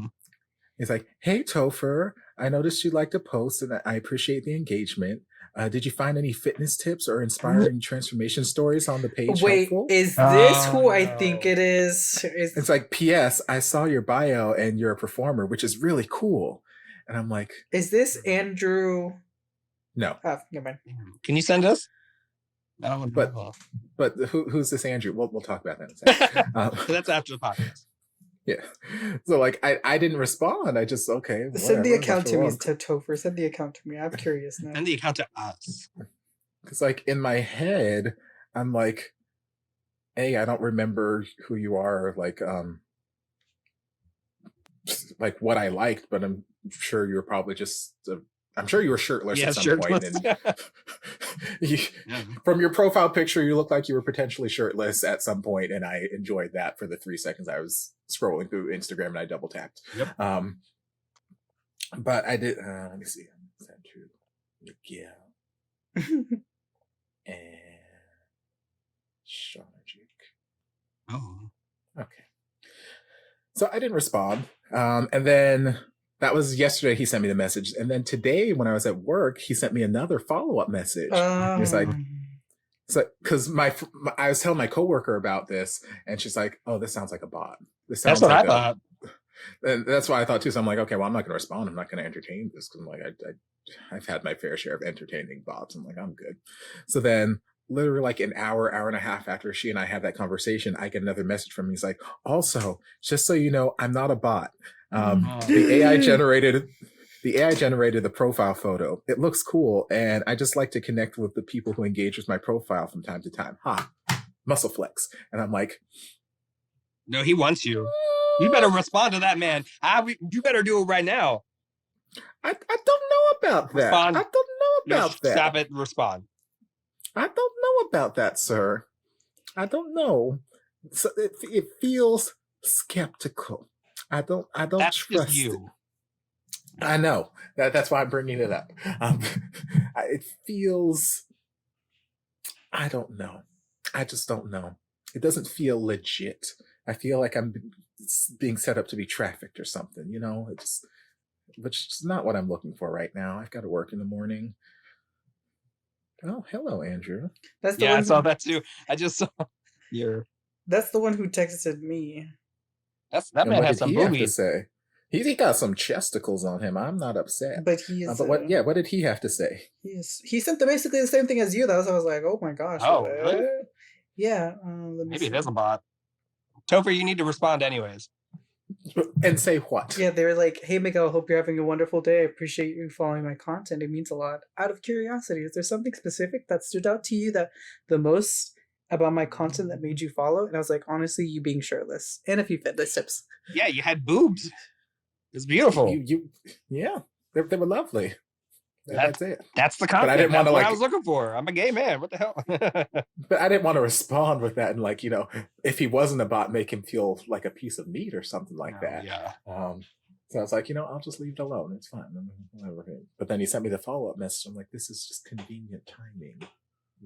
He's like, hey Topher, I noticed you liked a post and I appreciate the engagement. Did you find any fitness tips or inspiring transformation stories on the page Wait, helpful? is this who I think it is? It's like, P.S. I saw your bio and you're a performer, which is really cool. And I'm like, is this Andrew? No. Oh, never mind. Can you send us? But who's this Andrew? We'll talk about that in a second. So that's after the podcast. Yeah. So like I didn't respond. I just whatever, send the account to me, Topher. Send the account to me. I'm curious now. Send the account to us. Because like in my head, I'm like, hey, I don't remember who you are, like what I liked, but I'm sure you're probably just I'm sure you were shirtless at some point. And from your profile picture, you look like you were potentially shirtless at some point, and I enjoyed that for the 3 seconds I was scrolling through Instagram and I double tapped. Yep. But I did. Let me see. Is that true? Miguel and Sean. Oh. Okay. So I didn't respond, and then. That was yesterday. He sent me the message, and then today, when I was at work, he sent me another follow-up message. He's like, "So, because I was telling my coworker about this, and she's like, "Oh, this sounds like a bot." This sounds that's what like I thought. And that's what I thought too. So I'm like, okay, well, I'm not going to respond. I'm not going to entertain this because I'm like, I've had my fair share of entertaining bots. I'm like, I'm good. So then, literally like an hour and a half after she and I had that conversation, I get another message from him. He's like, also, just so you know, I'm not a bot. The AI generated the profile photo. It looks cool, and I just like to connect with the people who engage with my profile from time to time. Muscle flex. And I'm like, no, he wants you. You better respond to that man. You better do it right now. I don't know about that. Respond. I don't know about that. Stop it and respond. I don't know about that, sir. I don't know. So it feels skeptical. I don't That's trust just you. It. I know. That's why I'm bringing it up. It feels, I don't know. I just don't know. It doesn't feel legit. I feel like I'm being set up to be trafficked or something, you know? Which is not what I'm looking for right now. I've got to work in the morning. Oh, hello, Andrew. That's the one I saw that too. I just saw your. That's the one who texted me. That man has some boobies. Say? He got some chesticles on him. I'm not upset. But he is. But what did he have to say? He sent basically the same thing as you. I was like, oh my gosh. Oh, really? Yeah. Maybe it is a bot. Topher, you need to respond anyways. And say what? Yeah, they're like, hey, Miguel, hope you're having a wonderful day. I appreciate you following my content. It means a lot. Out of curiosity, is there something specific that stood out to you that the most about my content that made you follow? And I was like, honestly, you being shirtless and a few fitness tips. Yeah, you had boobs. It's beautiful. Yeah, they were lovely. That's it. That's the content. But I didn't want to what I was looking for. I'm a gay man. What the hell? But I didn't want to respond with that and like, you know, if he wasn't a bot, make him feel like a piece of meat or something like that. Yeah. So I was like, you know, I'll just leave it alone. It's fine. Whatever. But then he sent me the follow-up message. I'm like, this is just convenient timing,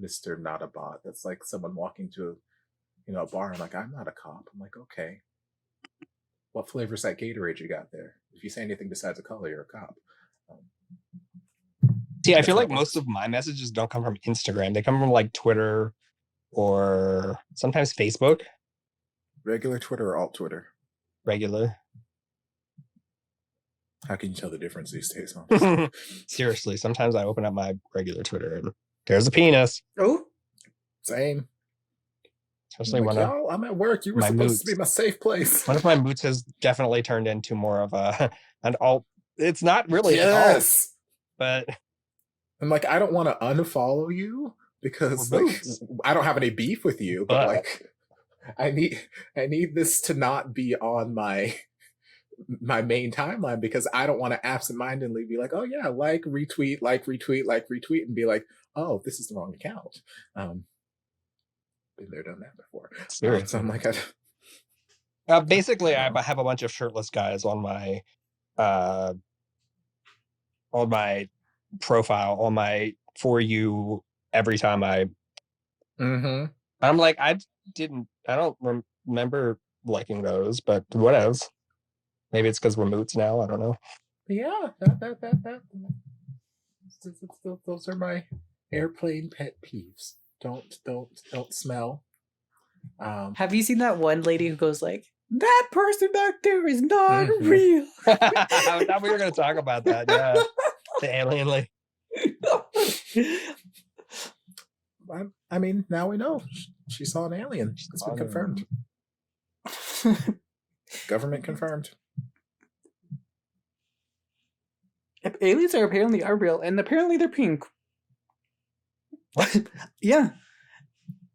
Mr. Not a Bot. That's like someone walking to, you know, a bar. I'm like, I'm not a cop. I'm like, okay. What flavor's that Gatorade you got there? If you say anything besides a color, you're a cop. See, I feel like most of my messages don't come from Instagram. They come from like Twitter or sometimes Facebook. Regular Twitter or alt Twitter? Regular. How can you tell the difference these days? Huh? Seriously, sometimes I open up my regular Twitter and there's a penis. Oh, same. Especially like, when I'm at work. You were supposed to be my safe place. One of my moods has definitely turned into more of an alt. It's not really an alt, but I'm like, I don't want to unfollow you because like I don't have any beef with you, but like I need this to not be on my main timeline because I don't want to absentmindedly be like, oh yeah, like retweet, and be like, oh, this is the wrong account. Been there, done that before. So I'm like, basically, I have a bunch of shirtless guys on my profile, on my For You every time I. Mm-hmm. I'm like, I don't remember liking those, but what else? Maybe it's because we're moots now. I don't know. Yeah, that Those are my airplane pet peeves. Don't smell. Have you seen that one lady who goes like, "That person back there is not real"? I thought we were going to talk about that. Yeah, the alien lady. I mean, now we know she saw an alien. It's been confirmed. Government confirmed. Aliens are apparently real, and apparently they're pink. What? Yeah.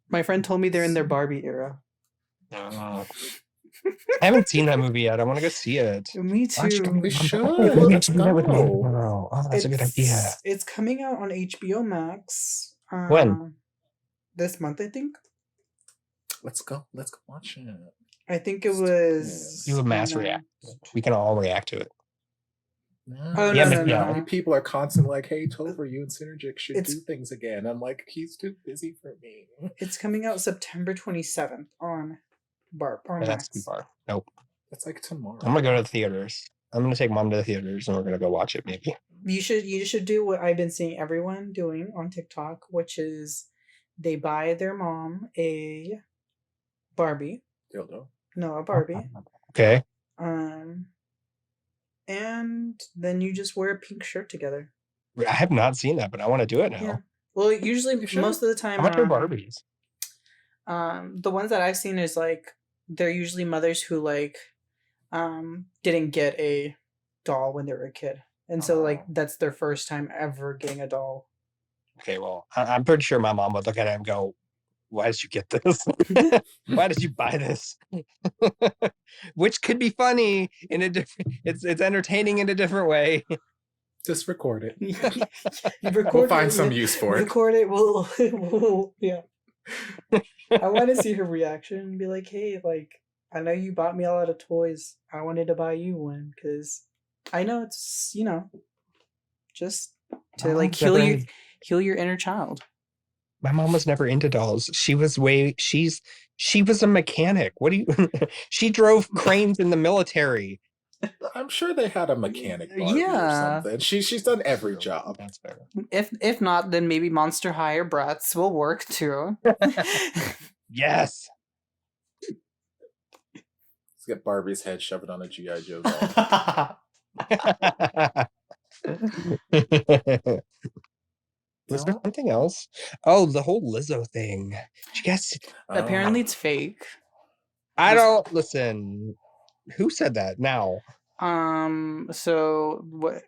My friend told me they're in their Barbie era. I haven't seen that movie yet. I want to go see it. Me too. We should. Let's go. Oh, that's a good idea. It's coming out on HBO Max. When? This month, I think. Let's go watch it. I think it was. Do a mass react. We can all react to it. No. People are constantly like, "Hey, Topher, you and Synergic should do things again." I'm like, he's too busy for me. It's coming out September 27th on Max. That's too far. Nope. That's like tomorrow. I'm gonna go to the theaters. I'm gonna take Mom to the theaters, and we're gonna go watch it. Maybe you should do what I've been seeing everyone doing on TikTok, which is they buy their mom a Barbie. Dildo. No, a Barbie. Okay. And then you just wear a pink shirt together. I have not seen that, but I want to do it now. Yeah. Well, usually most of the time. How much are Barbies? The ones that I've seen is like they're usually mothers who like didn't get a doll when they were a kid, and so like that's their first time ever getting a doll. Okay, well, I'm pretty sure my mom would look at it and go, "Why did you get this? Why did you buy this?" Which could be funny in a different. It's entertaining in a different way. Just record it. We'll find some use for it. Record it. We'll yeah. I want to see her reaction and be like, "Hey, like, I know you bought me a lot of toys. I wanted to buy you one because I know it's just to like heal your inner child." My mom was never into dolls. She was a mechanic. What do you? She drove cranes in the military. I'm sure they had a mechanic Barbie or something. She's done every job. That's fair. If not, then maybe Monster High or Bratz will work too. Yes. Let's get Barbie's head, shove it on a G.I. Joe doll. Was there something else? Oh, the whole Lizzo thing. Yes. Apparently it's fake. I don't listen. Who said that now? So what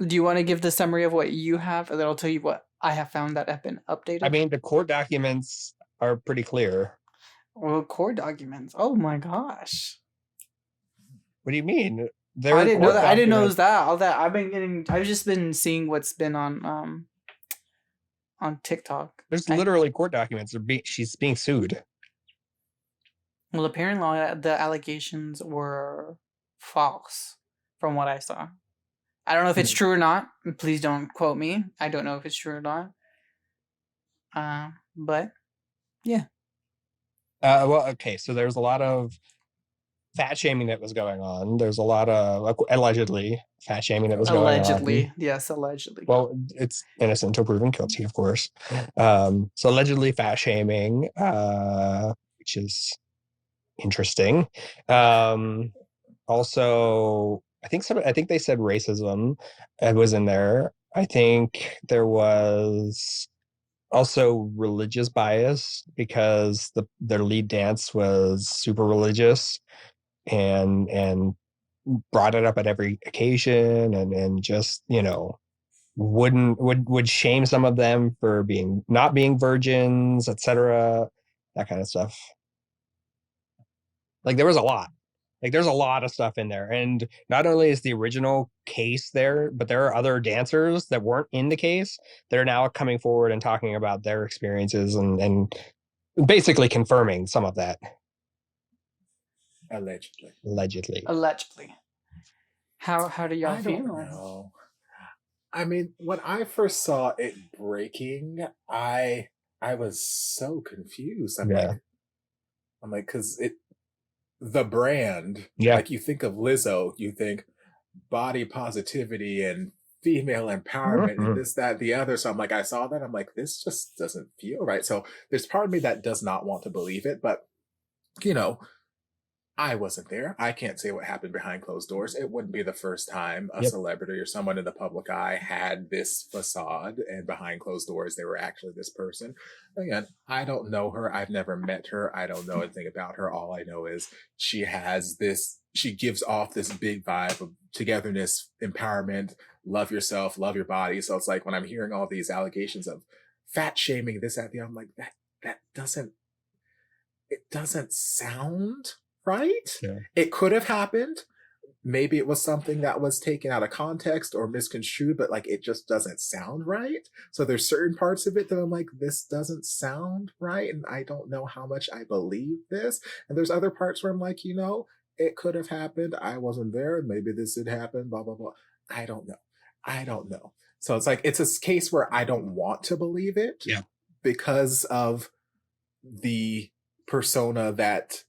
do you want to give the summary of what you have, and then I'll tell you what I have found that have been updated? I mean, the court documents are pretty clear. Well, court documents. Oh my gosh. What do you mean? I didn't know that. I didn't know it was that. All that I've just been seeing what's been on TikTok. There's literally court documents. She's being sued. Well, apparently the allegations were false from what I saw. I don't know if it's true or not. Please don't quote me. I don't know if it's true or not. But yeah. Well, okay. So there's a lot of fat shaming that was going on. There's a lot of allegedly fat shaming that was going on. Allegedly, yes, allegedly. Well, it's innocent until proven guilty, of course. So allegedly fat shaming, which is interesting. Also, I think they said racism was in there. I think there was also religious bias because their lead dance was super religious and brought it up at every occasion and just, would shame some of them for not being virgins, etc. That kind of stuff. Like there was a lot. Like there's a lot of stuff in there. And not only is the original case there, but there are other dancers that weren't in the case that are now coming forward and talking about their experiences and basically confirming some of that. Allegedly. How do y'all feel? I don't know. I mean, when I first saw it breaking, I was so confused. I'm like, because the brand, like you think of Lizzo, you think body positivity and female empowerment and this, that, the other. So I'm like, I saw that. I'm like, this just doesn't feel right. So there's part of me that does not want to believe it, but I wasn't there. I can't say what happened behind closed doors. It wouldn't be the first time a celebrity or someone in the public eye had this facade and behind closed doors, they were actually this person. Again, I don't know her. I've never met her. I don't know anything about her. All I know is she gives off this big vibe of togetherness, empowerment, love yourself, love your body. So it's like when I'm hearing all these allegations of fat shaming, this, that, the other, I'm like, that doesn't sound right? Yeah. It could have happened. Maybe it was something that was taken out of context or misconstrued, but like it just doesn't sound right. So there's certain parts of it that I'm like, this doesn't sound right, and I don't know how much I believe this. And there's other parts where I'm like, it could have happened. I wasn't there. Maybe this did happen. Blah blah blah. I don't know. So it's like it's a case where I don't want to believe it. Yeah. Because of the persona that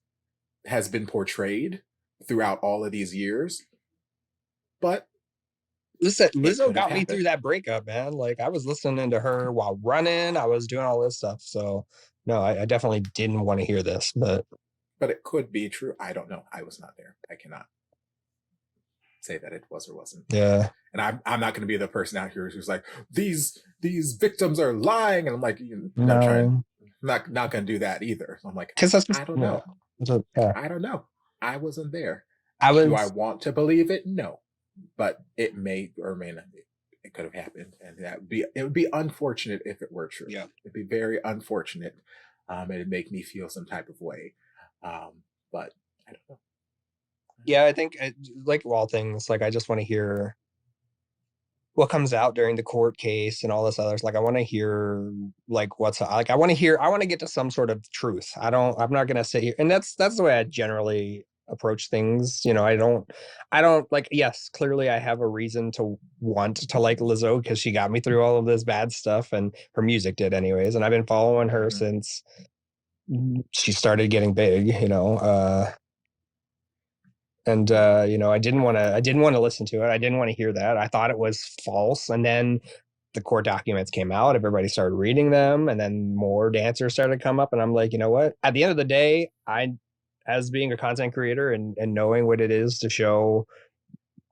has been portrayed throughout all of these years. But listen, Lizzo got me through that breakup, man. Like I was listening to her while running, I was doing all this stuff. So no, I definitely didn't want to hear this, but it could be true. I don't know. I was not there. I cannot say that it was or wasn't. Yeah. And I'm not going to be the person out here who's like, these victims are lying, and I'm like, not going to do that either. So I'm like, because I don't know. I don't know. I wasn't there. Do I want to believe it? No, but it may or may not. It could have happened, and it would be unfortunate if it were true. Yeah, it'd be very unfortunate. It'd make me feel some type of way. But I don't know. Yeah, I think like all things, like I just want to hear what comes out during the court case and all this others. Like I want to hear like what's like I want to get to some sort of truth. I'm not gonna sit here, and that's the way I generally approach things. I don't like, yes, clearly I have a reason to want to like Lizzo because she got me through all of this bad stuff, and her music did anyways, and I've been following her since she started getting big, and I didn't want to listen to it. I didn't want to hear that. I thought it was false. And then the court documents came out, everybody started reading them, and then more dancers started to come up, and I'm like, you know what, at the end of the day, as being a content creator and knowing what it is to show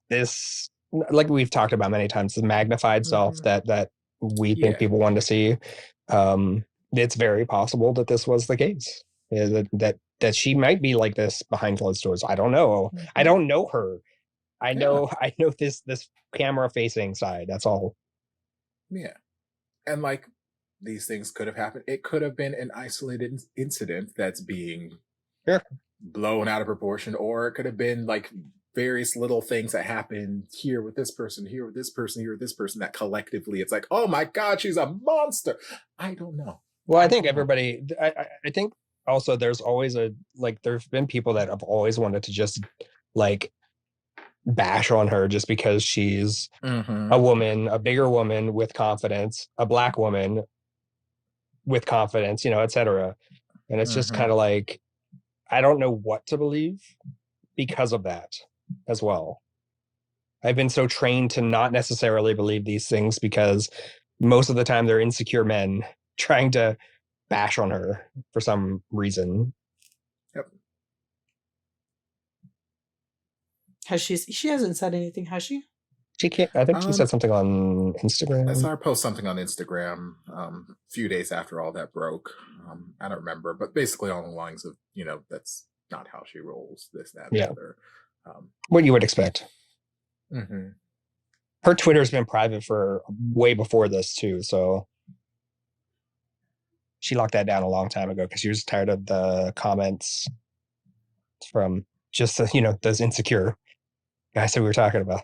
this, like we've talked about many times, the magnified self that we think people want to see, it's very possible that this was the case, that she might be like this behind closed doors. I don't know. I don't know her. I know this camera facing side. That's all. Yeah. And like these things could have happened. It could have been an isolated incident that's being blown out of proportion, or it could have been like various little things that happen here with this person, here with this person, here with this person, that collectively it's like, oh my God, she's a monster. I don't know. Well, I think everybody, I think also there's always there've been people that have always wanted to just like bash on her just because she's a woman, a bigger woman with confidence, a Black woman with confidence, etc. And it's just kind of like, I don't know what to believe because of that as well. I've been so trained to not necessarily believe these things because most of the time they're insecure men trying to bash on her for some reason. Yep. Has she hasn't said anything, has she? She can't. I think she said something on Instagram. I saw her post something on Instagram a few days after all that broke. I don't remember, but basically on the lines of, that's not how she rolls, this, that, the other. What you would expect. Her Twitter's been private for way before this too, so she locked that down a long time ago because she was tired of the comments from just those insecure guys that we were talking about.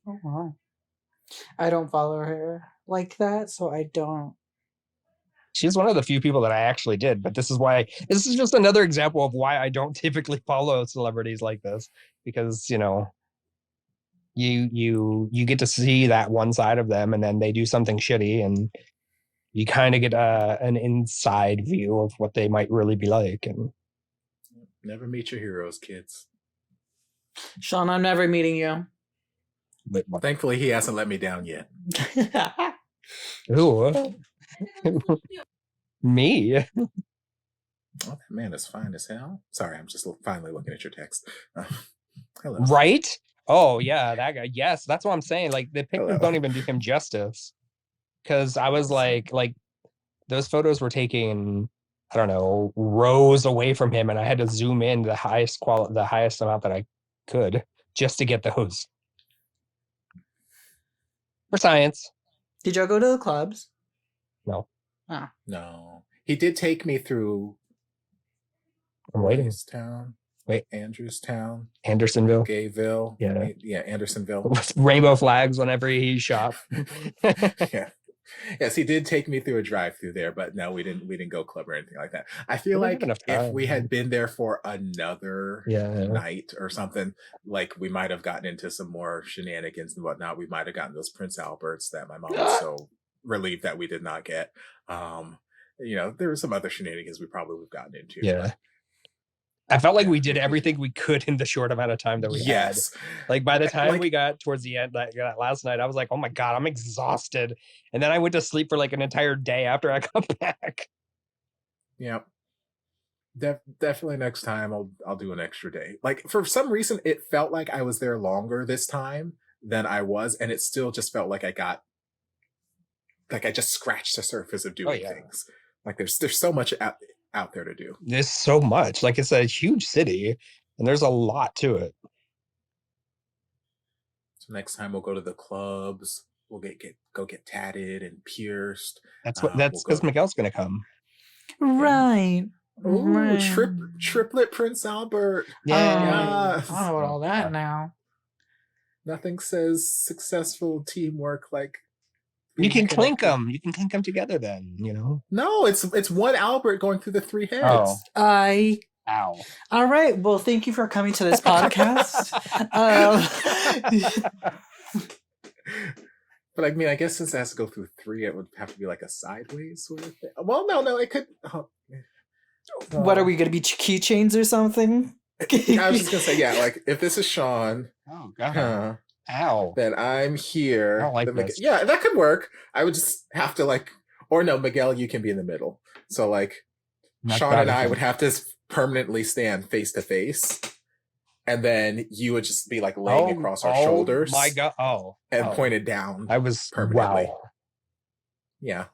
Oh wow. I don't follow her like that, so I don't. She's one of the few people that I actually did, but this is just another example of why I don't typically follow celebrities like this, because you get to see that one side of them, and then they do something shitty, and you kind of get an inside view of what they might really be like. And never meet your heroes, kids. Sean, I'm never meeting you. Thankfully, he hasn't let me down yet. Ooh. Me. Oh, that man is fine as hell. Sorry, I'm just finally looking at your text. Hello. Right? Oh yeah, that guy. Yes, that's what I'm saying. Like the pictures Hello. don't even do him justice. Because I was like those photos were taken, I don't know, rows away from him, and I had to zoom in the highest amount that I could just to get those. For science. Did y'all go to the clubs? No. Oh. No. He did take me through I'm waiting. Town. Wait. Andrewstown. Andersonville. Gayville. Yeah. Yeah, Andersonville. Rainbow flags whenever he shop. Yeah. Yes, he did take me through a drive-through there, but no, we didn't go club or anything like that. I feel like if we had been there for another night or something, like we might have gotten into some more shenanigans and whatnot. We might have gotten those Prince Alberts that my mom was so relieved that we did not get. There were some other shenanigans we probably would have gotten into. Yeah. But I felt like we did everything we could in the short amount of time that we had. Like by the time we got towards the end, like last night, I was like, oh my God, I'm exhausted. And then I went to sleep for like an entire day after I got back. Yeah. Definitely next time I'll do an extra day. Like for some reason, it felt like I was there longer this time than I was. And it still just felt like I just scratched the surface of doing things. Like there's so much out there to do. There's so much. Like it's a huge city and there's a lot to it. So next time we'll go to the clubs. We'll go get tatted and pierced. That's because Miguel's gonna come. Right. Ooh, right. Triplet Prince Albert. Yeah. I don't know about all that now. Nothing says successful teamwork like you can clink them. You can clink them together then, No, it's one Albert going through the three heads. Oh. Ow. All right. Well, thank you for coming to this podcast. But I mean, I guess since it has to go through three, it would have to be like a sideways sort of thing. Well, no, it could. What are we going to be, keychains or something? I was just gonna say, yeah, like if this is Sean. Oh God. Ow. Then I'm here. I don't like this. Yeah, that could work. I would just have to or no, Miguel, you can be in the middle. So Sean and I would have to permanently stand face to face. And then you would just be laying across our shoulders. My God. And pointed down. I was permanently. Wow. Yeah.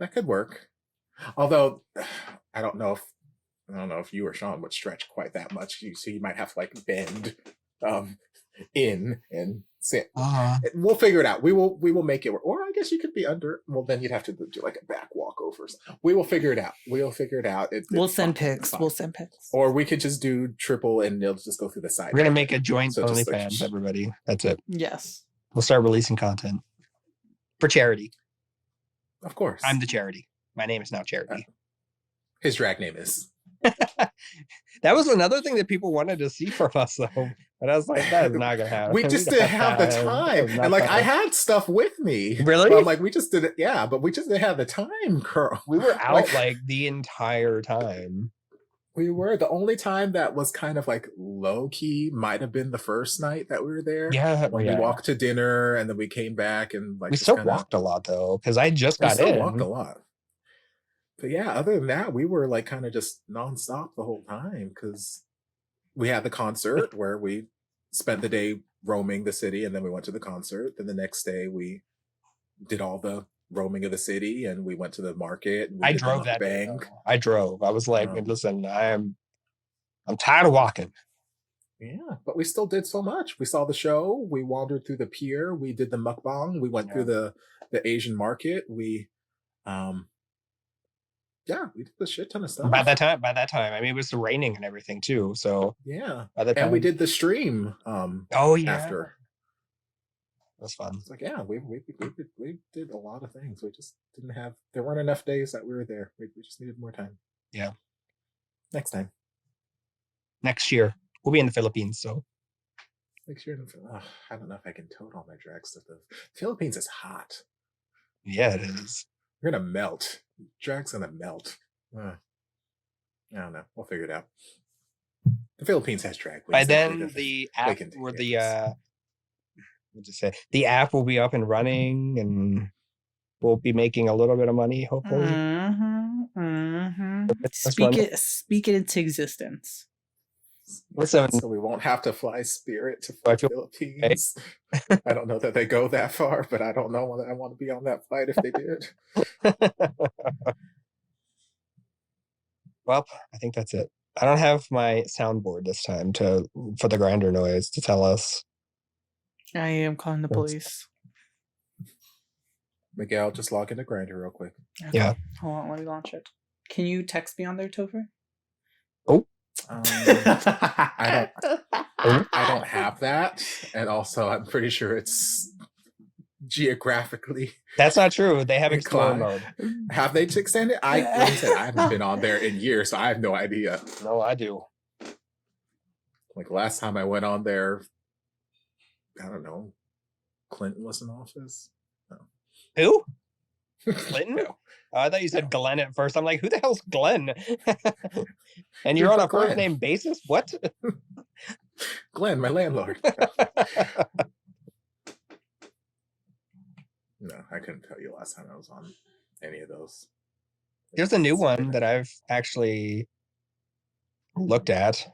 That could work. Although I don't know if you or Sean would stretch quite that much. So you might have to bend in and sit. We'll figure it out. We will make it work. Or I guess you could be under. Well, then you'd have to do a back walk over. We will figure it out. We'll send pics. We'll send pics. Or we could just do triple and they'll just go through the side. We're gonna make a joint OnlyFans, everybody. That's it. Yes. We'll start releasing content for charity. Of course. I'm the charity. My name is now Charity. His drag name is. That was another thing that people wanted to see from us, though. But I was like, that is not gonna happen. We just didn't have the time. And I had stuff with me. Really? But I'm we just didn't. Yeah, but we just didn't have the time, girl. We were out the entire time. We were. The only time that was kind of low key might have been the first night that we were there. Yeah. When we walked to dinner and then we came back and we still walked a lot though, because I just got in. Walked a lot. But yeah, other than that, we were kind of just nonstop the whole time because we had the concert where we spent the day roaming the city and then we went to the concert. Then the next day we did all the roaming of the city and we went to the market. And I drove that day. I drove. I was listen, I'm tired of walking. Yeah, but we still did so much. We saw the show. We wandered through the pier. We did the mukbang. We went through the Asian market. We we did a shit ton of stuff. By that time, I mean, it was raining and everything too. So yeah, and we did the stream. After that's fun. It's we did a lot of things. We just didn't have. There weren't enough days that we were there. We just needed more time. Yeah. Next time. Next year we'll be in the Philippines. So next year, I don't know if I can tote all my drag stuff. The Philippines is hot. Yeah, it is. We're gonna melt. Drag's gonna melt. I don't know. We'll figure it out. The Philippines has drag queens. By then, the app or the we'll just say the app will be up and running, and we'll be making a little bit of money, hopefully. Speak it into existence. Listen, so we won't have to fly Spirit to I the feel Philippines. I don't know that they go that far, but I don't know that I want to be on that flight if they did. Well, I think that's it. I don't have my soundboard this time for the grinder noise to tell us. I am calling the police. Miguel, just log into Grindr real quick. Okay. Yeah. Hold on, let me launch it. Can you text me on there, Topher? Oh. I don't have that, and also I'm pretty sure it's geographically. That's not true. They have Explorer mode. Have they extended? Like I said, I haven't been on there in years, so I have no idea. No, I do. Like last time I went on there, I don't know. Clinton was in office. No. Who? Clinton? No. I thought you said Glenn at first. I'm like, who the hell's Glenn? And you're on a first name basis? What? Glenn, my landlord. No, I couldn't tell you last time I was on any of those. There's a new one that I've actually looked at.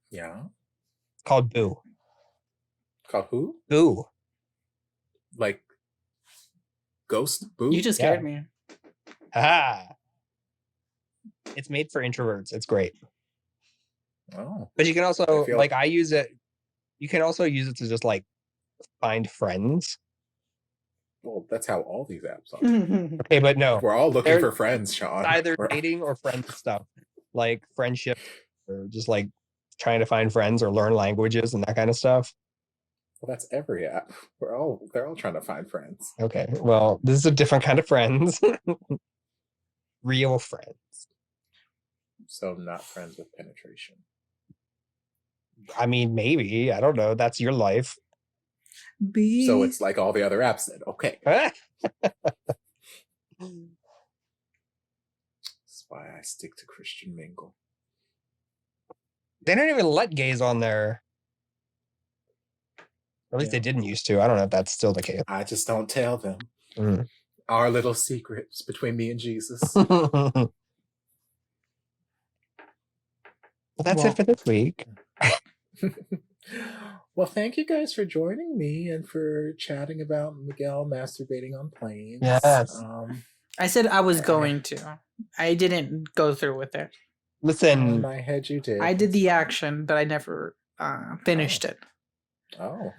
Yeah. Called Boo. Called who? Boo. Like Ghost Boo? You just scared me. Ha! It's made for introverts. It's great. Oh. But you can also, like, I use it. You can also use it to just, like, find friends. Well, that's how all these apps are. Okay, but no. We're all looking for friends, Sean. Either dating or friend stuff. Like, friendship or just, like, trying to find friends or learn languages and that kind of stuff. Well, that's every app. They're all trying to find friends. Okay, well, this is a different kind of friends. Real friends. So not friends with penetration. I mean, maybe. I don't know. That's your life. So it's like all the other apps then. Okay. That's why I stick to Christian Mingle. They don't even let gays on there. At least they didn't used to. I don't know if that's still the case. I just don't tell them. Mm. Our little secrets between me and Jesus. Well, that's it for this week. Well, thank you guys for joining me and for chatting about Miguel masturbating on planes. Yes. I said I was going to. I didn't go through with it. Listen. In my head you did. I did the action, but I never finished it. Oh.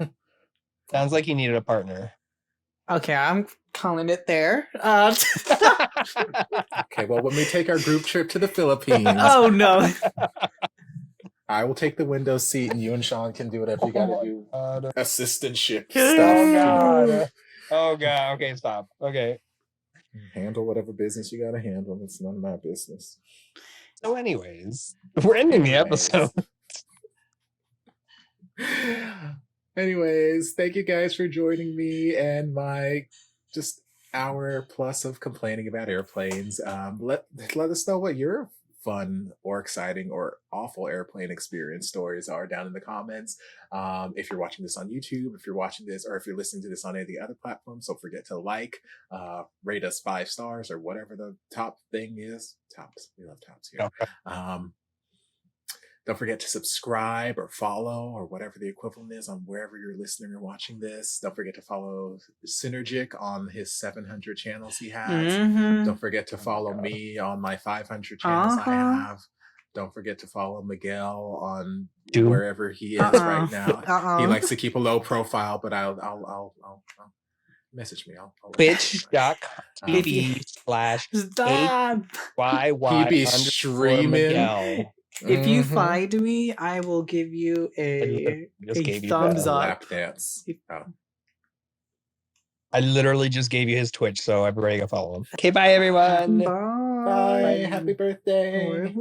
Sounds like you needed a partner. Okay, I'm calling it there. Okay, well, when we take our group trip to the Philippines... Oh, no. I will take the window seat and you and Sean can do whatever you gotta do. Assistantship stuff. Oh, God. Oh, God. Okay, stop. Okay. Handle whatever business you gotta handle. It's none of my business. So anyways, we're ending the episode. Anyways, thank you guys for joining me and my just hour plus of complaining about airplanes. Let us know what your fun or exciting or awful airplane experience stories are down in the comments. If you're watching this on YouTube, if you're watching this, or if you're listening to this on any of the other platforms, don't forget to rate us 5 stars or whatever the top thing is. Tops. We love tops here. Okay. Don't forget to subscribe or follow or whatever the equivalent is on wherever you're listening or watching this. Don't forget to follow Synergic on his 700 channels he has. Mm-hmm. Don't forget to follow me on my 500 channels I have. Don't forget to follow Miguel on wherever he is right now. He likes to keep a low profile, but I'll message me. Twitch.tv/HYY. He be streaming. Miguel. If you find me, I will give you a thumbs up. Lap dance. Oh. I literally just gave you his Twitch, so everybody go follow him. Okay, bye everyone. Bye. Happy birthday.